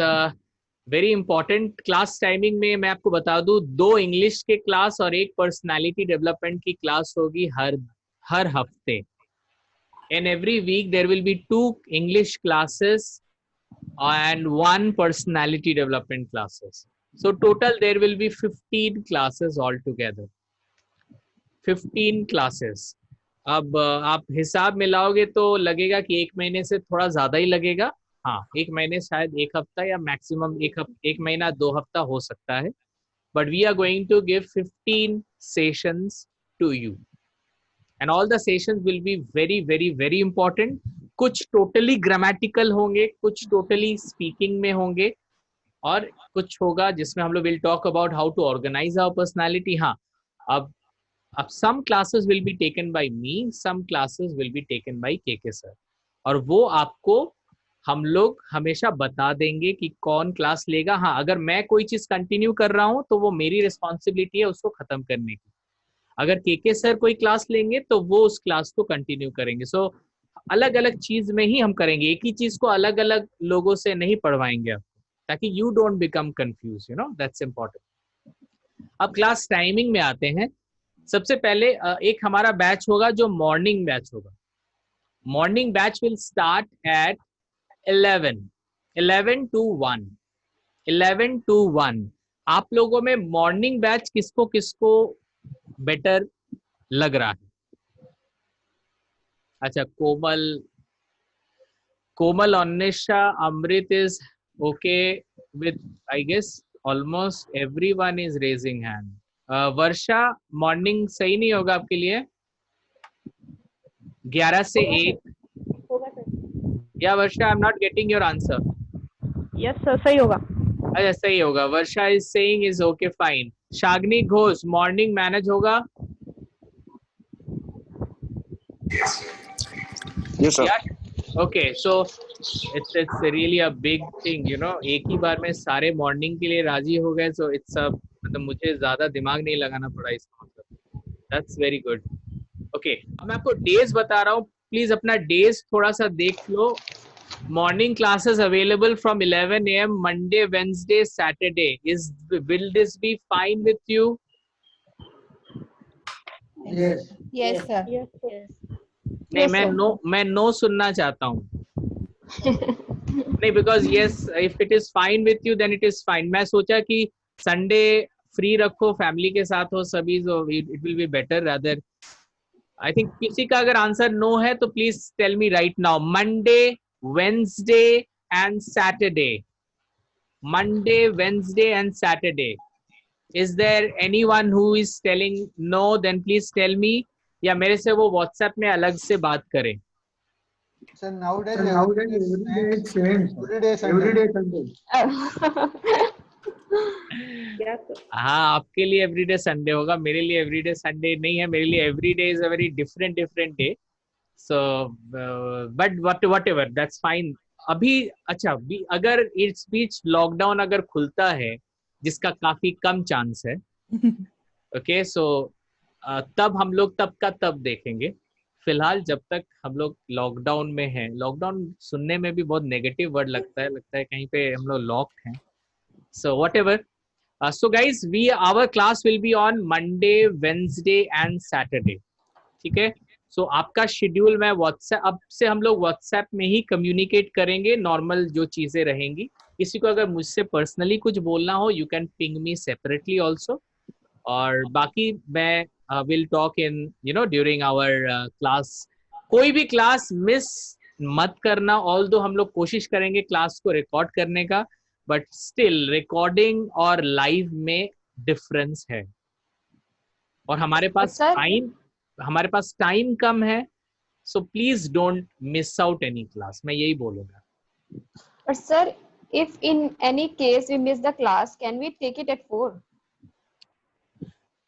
very important. Class timing में मैं आपको बता दूं 2 इंग्लिश के क्लास और 1 पर्सनालिटी डेवलपमेंट की क्लास होगी हर हफ्ते। In every week there will be 2 English classes and 1 personality development classes. So total there will be 15 classes altogether. 15 classes. अब आप हिसाब मिलाओगे तो लगेगा कि 1 महीने से थोड़ा ज्यादा ही लगेगा। हाँ, 1 महीने शायद 1 हफ्ता या मैक्सिमम 1 महीना 2 हफ्ता हो सकता है। But we are going to give 15 sessions to you. And all the sessions will be very, very, very important. कुछ टोटली ग्रामेटिकल होंगे, कुछ टोटली स्पीकिंग में होंगे और कुछ होगा जिसमें हम लोग will talk about how to organise our personality. हाँ, अब अब some classes will be taken by me, some classes will be taken by KK sir, और वो आपको हम लोग हमेशा बता देंगे कि कौन क्लास लेगा। हाँ, अगर मैं कोई चीज कंटिन्यू कर रहा हूँ तो वो मेरी रिस्पॉन्सिबिलिटी है उसको खत्म करने की। अगर केके सर कोई क्लास लेंगे तो वो उस क्लास को कंटिन्यू करेंगे। सो अलग अलग चीज में ही हम करेंगे, एक ही चीज को अलग अलग लोगों से नहीं पढ़वाएंगे आपको, ताकि you don't become confuse, you know, that's important. अब क्लास टाइमिंग में आते हैं। सबसे पहले एक हमारा बैच होगा जो मॉर्निंग बैच होगा। Morning batch will start at 11 to 1। 11 to 1। आप लोगों में मॉर्निंग बैच किसको किसको बेटर लग रहा है? अच्छा, कोमल, अन्वेषा, अमृत is okay with, I guess almost everyone is raising hand. Varsha, morning सही नहीं होगा आपके लिए? 11 से 1 या Varsha, I am not getting your answer. Yes sir, सही होगा। अच्छा, सही होगा। Varsha is saying is okay, fine. Shagni Ghosh, morning manage होगा? Yes, sir. Okay, so it's really a big thing, you know, एक ही बार में सारे मॉर्निंग के लिए राजी हो गए, सो इट्स अ, मतलब मुझे ज्यादा दिमाग नहीं लगाना पड़ा इसका मतलब। That's very good. ओके, अब मैं आपको डेज बता रहा हूँ, प्लीज अपना डेज थोड़ा सा देख लो। Morning classes available from 11 a.m. Monday, Wednesday, Saturday. Will this be fine with you? Yes. Yes, sir. नहीं, मैं no सुनना चाहता हूँ। नहीं, because yes, if it is fine with you, then it is fine. मैं सोचा कि Sunday free रखो, family के साथ हो सभी, so it will be better rather. I think किसी का अगर आंसर no है तो please tell me right now. Monday, Wednesday and Saturday. Monday, Wednesday and Saturday. Is there anyone who is telling no? Then please tell me. या मेरे से वो WhatsApp में अलग से बात करें। So nowadays every day is same. Every day Sunday. हाँ, आपके लिए एवरीडे संडे होगा, मेरे लिए एवरीडे संडे नहीं है। मेरे लिए everyday is a very different day. So but whatever, that's fine. अभी अच्छा, अगर इस बीच लॉकडाउन अगर खुलता है, जिसका काफी कम चांस है, ओके, सो तब हम लोग तब का तब देखेंगे। फिलहाल जब तक हम लोग लॉकडाउन में हैं, लॉकडाउन सुनने में भी बहुत नेगेटिव वर्ड लगता है कहीं पे हम लोग लॉक्ड हैं। So whatever. So guys, our class will be on Monday, Wednesday and Saturday. ठीक है? So आपका शेड्यूल मैं WhatsApp, अब से हम लोग WhatsApp में ही कम्युनिकेट करेंगे, नॉर्मल जो चीजें रहेंगी। किसी को अगर मुझसे पर्सनली कुछ बोलना हो, you can ping me separately also. और बाकी मैं will talk in, you know, during our class. कोई भी क्लास मिस मत करना, although हम लोग कोशिश करेंगे क्लास को रिकॉर्ड करने का, बट स्टिल रिकॉर्डिंग और लाइव में डिफरेंस है। और हमारे पास टाइम कम है, so please don't miss out any class, मैं यही बोलूंगा। But sir, if in any case we miss the class, can we take it at 4?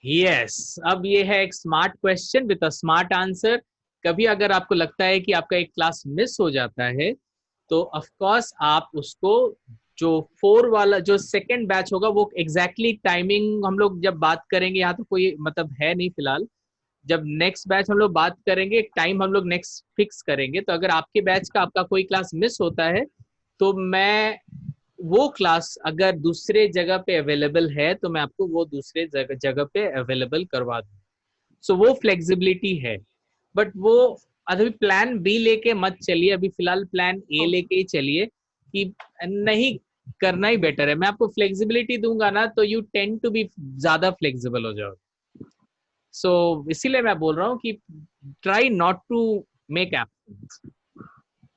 Yes, अब ये है एक smart question with a smart answer. कभी अगर आपको लगता है कि आपका एक क्लास मिस हो जाता है, तो ऑफ कोर्स आप उसको जो 4 वाला जो सेकंड बैच होगा, वो एग्जैक्टली टाइमिंग हम लोग जब बात करेंगे, यहाँ तो कोई मतलब है नहीं फिलहाल, जब नेक्स्ट बैच हम लोग बात करेंगे, टाइम हम लोग नेक्स्ट फिक्स करेंगे। तो अगर आपके बैच का आपका कोई क्लास मिस होता है, तो मैं वो क्लास अगर दूसरे जगह पे अवेलेबल है, तो मैं आपको वो दूसरे जगह पे अवेलेबल करवा दूँ। सो वो फ्लेक्सिबिलिटी है, बट वो अभी प्लान बी लेके मत चलिए, अभी फिलहाल प्लान ए लेके ही चलिए कि नहीं करना ही बेटर है। मैं आपको फ्लेक्सिबिलिटी दूंगा ना, तो यू टेंड टू बी ज्यादा फ्लेक्सिबल हो जाओगे। सो इसीलिए मैं बोल रहा हूँ कि try not to make absence.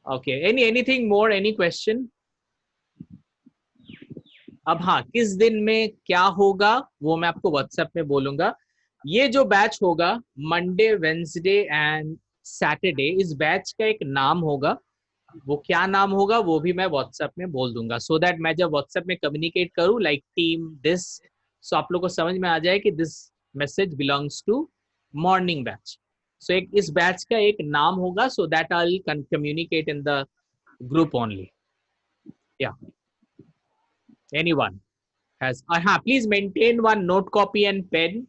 Okay, anything more, any question? अब हाँ, किस दिन में क्या होगा वो मैं आपको व्हाट्सएप में बोलूंगा। ये जो बैच होगा मंडे, वेंसडे एंड सैटरडे, इस बैच का एक नाम होगा। वो क्या नाम होगा वो भी मैं व्हाट्सएप में बोल दूंगा, सो दैट मैं जब व्हाट्सएप में कम्युनिकेट करूं लाइक टीम दिस, सो आप लोग को समझ में आ जाए कि this message belongs to morning batch. So एक इस बैच का एक नाम होगा, so that I'll communicate in the group only. Yeah. Anyone has? हाँ, please maintain one note copy and pen.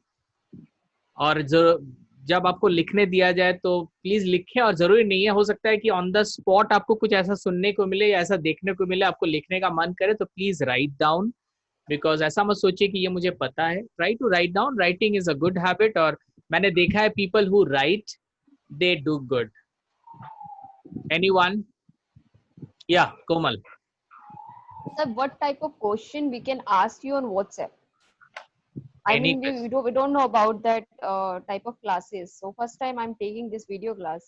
और जब आपको लिखने दिया जाए तो प्लीज लिखें, और जरूरी नहीं है, हो सकता है कि ऑन द स्पॉट आपको कुछ ऐसा सुनने को मिले या ऐसा देखने को मिले, आपको लिखने का मन करे, तो प्लीज राइट डाउन. बिकॉज ऐसा मत सोचिए कि ये मुझे पता है. Try to write down. Writing is a good habit, और मैंने देखा है people who write they do good. Anyone? या Komal. Sir, what type of question we can ask you on WhatsApp? I Any mean, we don't know about that type of classes. So first time I'm taking this video class.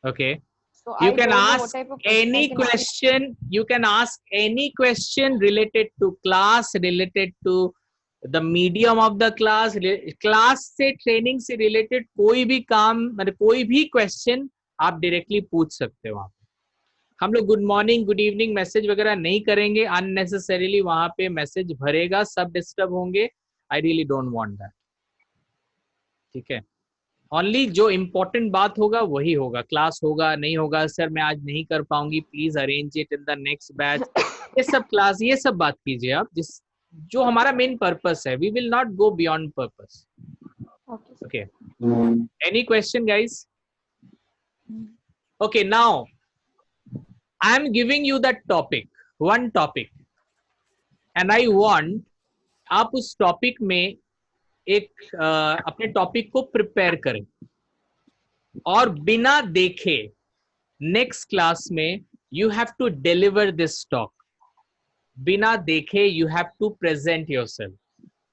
Okay. So You I can don't know ask what type of question any I can ask. question. You can ask any question related to class, related to the medium of the class, class से training से related कोई भी काम, मतलब कोई भी question आप directly पूछ सकते हो वहाँ पे. हम लोग good morning, good evening message वगैरह नहीं करेंगे. अननेसेसरीली वहां पे मैसेज भरेगा, सब डिस्टर्ब होंगे. I really don't want that. ठीक है. ओनली जो इम्पोर्टेंट बात होगा वही होगा. क्लास होगा, नहीं होगा, सर मैं आज नहीं कर पाऊंगी, please arrange it in the next batch, ये सब क्लास, ये सब बात कीजिए आप, जिस जो हमारा मेन पर्पस है. We will not go beyond purpose. Okay. Any question guys? Okay, now I am giving you that topic, one topic, and I want आप उस टॉपिक में एक अपने टॉपिक को प्रिपेयर करें, और बिना देखे नेक्स्ट क्लास में you have to deliver this talk. बिना देखे you have to present yourself.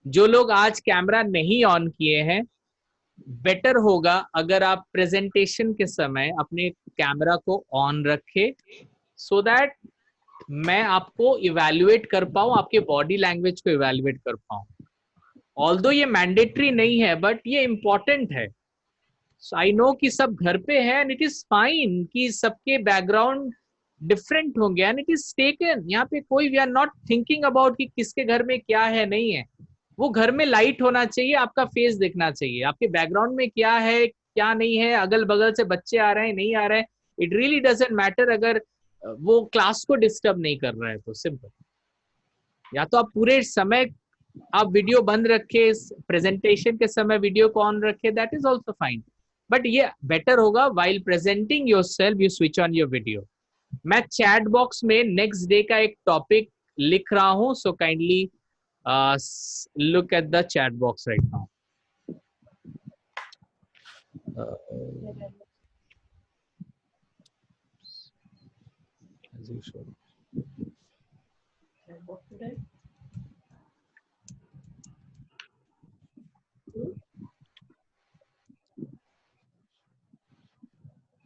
जो लोग आज कैमरा नहीं ऑन किए हैं, बेटर होगा अगर आप प्रेजेंटेशन के समय अपने कैमरा को ऑन रखें, so that मैं आपको इवैल्यूएट कर पाऊं, आपके बॉडी लैंग्वेज को इवैल्यूएट कर पाऊं. ऑल्दो ये मैंडेटरी नहीं है, बट ये इंपॉर्टेंट है. सो आई नो कि सब घर पे है, एंड इट इज फाइन कि सबके बैकग्राउंड डिफरेंट होंगे, एंड इट इज टेकन. यहाँ पे कोई, we are not thinking about कि किसके घर में क्या है, नहीं है. वो घर में लाइट होना चाहिए, आपका फेस दिखना चाहिए, आपके बैकग्राउंड में क्या है क्या नहीं है, अगल बगल से बच्चे आ रहे हैं नहीं आ रहे हैं, इट रियली डजंट मैटर अगर वो क्लास को डिस्टर्ब नहीं कर रहा है तो. सिंपल. या तो आप पूरे समय आप वीडियो बंद रखे, प्रेजेंटेशन के समय वीडियो को ऑन रखे, that is also fine, but ये बेटर होगा while presenting yourself you switch on your video. मैं चैट बॉक्स में नेक्स्ट डे का एक टॉपिक लिख रहा हूं, so kindly look at the chat box right now. As usual.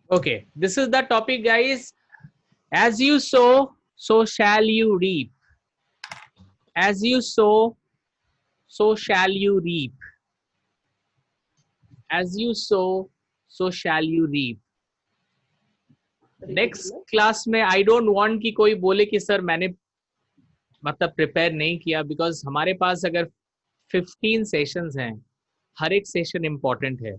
Okay, this is the topic, guys. As you sow, so shall you reap. As you sow, so shall you reap. As you sow, so shall you reap. Next class में आई डोंट वांट कि कोई बोले कि सर मैंने मतलब प्रिपेयर नहीं किया, बिकॉज हमारे पास अगर 15 सेशंस हैं, हर एक सेशन इम्पोर्टेंट है.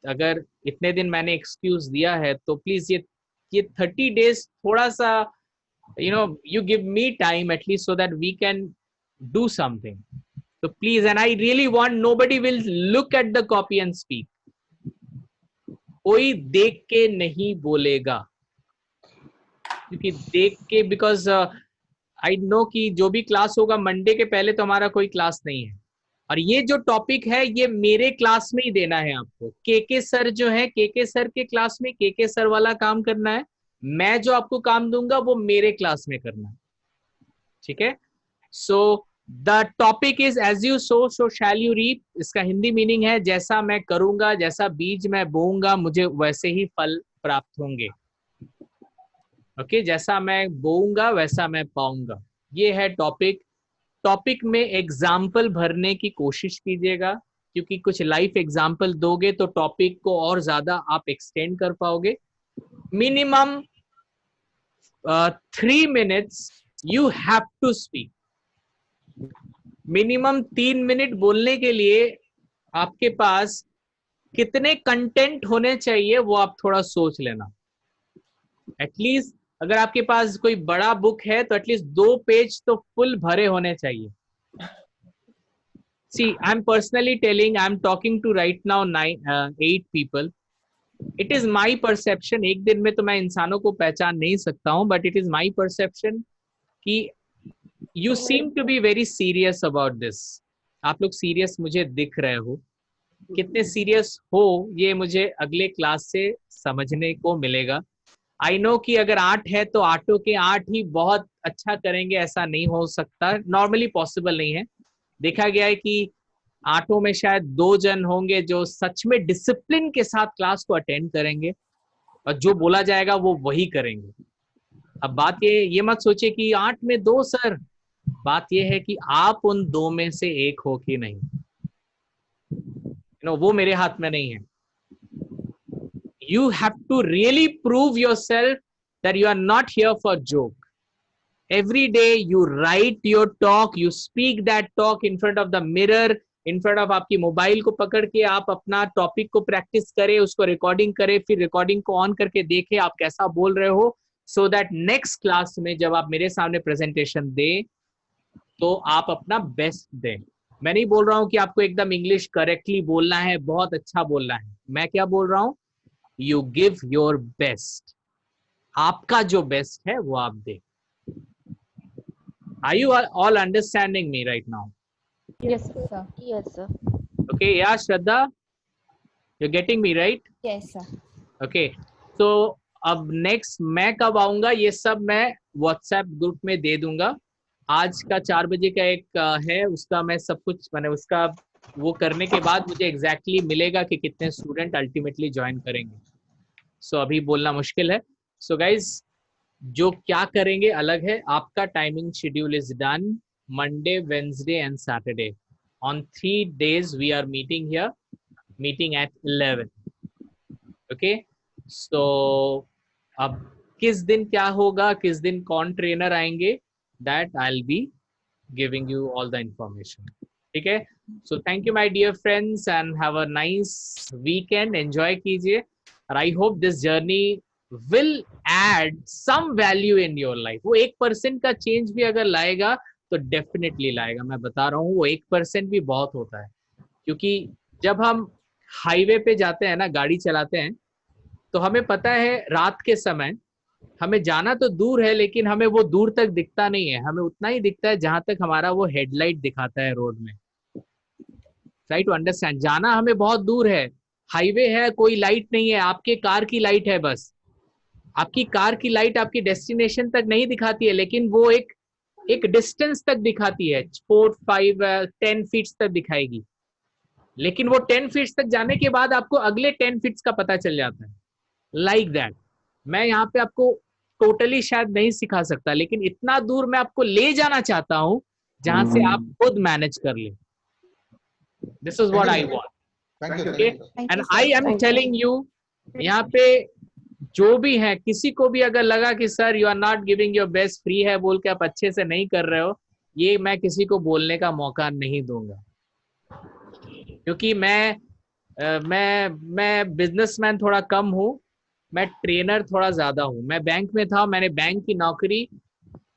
अगर इतने दिन मैंने एक्सक्यूज दिया है तो प्लीज ये 30 डेज थोड़ा सा you give me time at least so that we can do something. So please, and I really want nobody will look at the copy and speak. कोई देख के नहीं बोलेगा, क्योंकि देख के, बिकॉज आई नो कि जो भी क्लास होगा मंडे के पहले तो हमारा कोई क्लास नहीं है, और ये जो टॉपिक है ये मेरे क्लास में ही देना है आपको. के सर जो है, के सर के क्लास में के सर वाला काम करना है. मैं जो आपको काम दूंगा वो मेरे क्लास में करना है. ठीक है. So the topic is as you sow so shall you reap. इसका हिंदी मीनिंग है जैसा मैं करूंगा, जैसा बीज मैं बोऊंगा मुझे वैसे ही फल प्राप्त होंगे. ओके, जैसा मैं बोऊंगा वैसा मैं पाऊंगा. ये है टॉपिक. टॉपिक में एग्जाम्पल भरने की कोशिश कीजिएगा, क्योंकि कुछ लाइफ एग्जाम्पल दोगे तो टॉपिक को और ज्यादा आप एक्सटेंड कर पाओगे. Minimum 3 minutes you have to speak. Minimum 3 minute बोलने के लिए आपके पास कितने कंटेंट होने चाहिए वो आप थोड़ा सोच लेना। एटलीस्ट अगर आपके पास कोई बड़ा बुक है तो एटलीस्ट 2 पेज तो फुल भरे होने चाहिए। See, I'm personally telling, I'm talking to right now 8 people. It is my perception, एक दिन में तो मैं इंसानों को पहचान नहीं सकता हूँ, but it is my perception कि you seem to be very serious about this. आप लोग सीरियस मुझे दिख रहे हो। कितने सीरियस हो ये मुझे अगले क्लास से समझने को मिलेगा। आई नो कि अगर 8 है तो 8 के 8 ही बहुत अच्छा करेंगे, ऐसा नहीं हो सकता, नॉर्मली पॉसिबल नहीं है। देखा गया है कि 8 में शायद 2 जन होंगे जो सच में डिसिप्लिन के साथ क्लास को अटेंड करेंगे और जो बोला जाएगा वो वही करेंगे। अब बात ये मत सोचे कि 8 में 2 सर, बात ये है कि आप उन 2 में से एक हो कि नहीं। वो मेरे हाथ में नहीं है। You have to really prove yourself that you are not here for joke. Every day you write your talk, you speak that talk in front of the mirror, in front of आपकी मोबाइल को पकड़ के आप अपना टॉपिक को प्रैक्टिस करें, उसको रिकॉर्डिंग करें, फिर रिकॉर्डिंग को ऑन करके देखें आप कैसा बोल रहे हो, so that नेक्स्ट क्लास में जब आप मेरे सामने प्रेजेंटेशन दें तो आप अपना बेस्ट दें। मैं नहीं बोल रहा हूं कि आपको एकदम इंग्लिश करेक्टली बोलना है, बहुत अच्छा बोलना है। मैं क्या बोल रहा हूं, यू गिव योर बेस्ट। आपका जो बेस्ट है वो आप दे। Are you all understanding me right now? Yes, sir. Yes, sir. Okay, yeah, Shraddha, you're getting me right? Yes, sir. Okay, so अब नेक्स्ट मैं कब आऊंगा ये सब मैं व्हाट्सएप ग्रुप में दे दूंगा। आज का 4 बजे का एक है, उसका मैं सब कुछ मैंने उसका वो करने के बाद मुझे एग्जैक्टली मिलेगा कि कितने स्टूडेंट अल्टीमेटली ज्वाइन करेंगे। सो अभी बोलना मुश्किल है। सो गाइज जो क्या करेंगे अलग है। आपका timing schedule is done, Monday, Wednesday and Saturday. On 3 days we are meeting here, meeting at 11। Okay, so अब किस दिन क्या होगा, किस दिन कौन ट्रेनर आएंगे, that I'll be giving you all the information. ठीक है? So thank you my dear friends and have a nice weekend. Enjoy कीजिए and I hope this journey will add some value in your life. वो 1% का चेंज भी अगर लाएगा तो डेफिनेटली लाएगा। मैं बता रहा हूँ वो 1% भी बहुत होता है, क्योंकि जब हम हाईवे पे जाते हैं ना, गाड़ी चलाते हैं, तो हमें पता है रात के समय हमें जाना तो दूर है लेकिन हमें वो दूर तक दिखता नहीं है, हमें उतना ही दिखता है जहां तक हमारा वो हेडलाइट दिखाता है रोड में। ट्राई टू अंडरस्टैंड, जाना हमें बहुत दूर है, हाईवे है, कोई लाइट नहीं है, आपके कार की लाइट है बस। आपकी कार की लाइट आपकी डेस्टिनेशन तक नहीं दिखाती है, लेकिन वो एक डिस्टेंस तक दिखाती है, 4, 5, 10 फीट तक दिखाएगी। लेकिन वो 10 फीट तक जाने के बाद आपको अगले 10 फीट का पता चल जाता है। लाइक दैट मैं यहाँ पे आपको टोटली शायद नहीं सिखा सकता, लेकिन इतना दूर मैं आपको ले जाना चाहता हूँ जहां से आप खुद मैनेज कर ले। This is what I want, okay? And I am telling you, यहाँ पे जो भी है, किसी को भी अगर लगा कि sir you are not giving your best, free है बोल के आप अच्छे से नहीं कर रहे हो, ये मैं किसी को बोलने का मौका नहीं दूंगा, क्योंकि मैं बिजनेसमैन थोड़ा कम हूँ, मैं ट्रेनर थोड़ा ज्यादा हूँ। मैं बैंक में था, मैंने बैंक की नौकरी,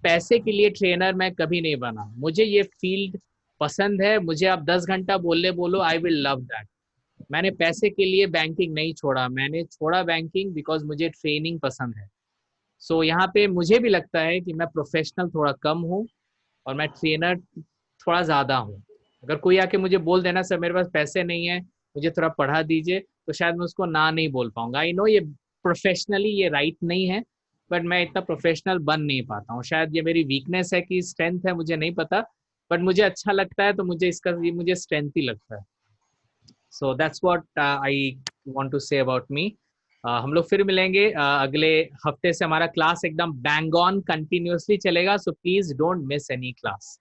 पैसे के लिए ट्रेनर मैं कभी नहीं बना। मुझे ये फील्ड पसंद है, मुझे आप 10 घंटा बोलो, आई विल लव दैट। मैंने पैसे के लिए बैंकिंग नहीं छोड़ा, मैंने छोड़ा बैंकिंग बिकॉज मुझे ट्रेनिंग पसंद है। सो यहाँ पे मुझे भी लगता है कि मैं प्रोफेशनल थोड़ा कम हूँ और मैं ट्रेनर थोड़ा ज्यादा हूँ। अगर कोई आके मुझे बोल देना सर मेरे पास पैसे नहीं है, मुझे थोड़ा पढ़ा दीजिए, तो शायद मैं उसको ना नहीं बोल पाऊंगा। आई नो ये प्रोफेशनली ये राइट नहीं है, बट मैं इतना प्रोफेशनल बन नहीं पाता हूँ। शायद ये मेरी वीकनेस है कि स्ट्रेंथ है, मुझे नहीं पता, बट मुझे अच्छा लगता है तो मुझे मुझे स्ट्रेंथ ही लगता है। So that's what I want to say about me. हम लोग फिर मिलेंगे अगले हफ्ते से। हमारा क्लास एकदम बैंग ऑन कंटिन्यूअसली चलेगा, so please don't miss any class.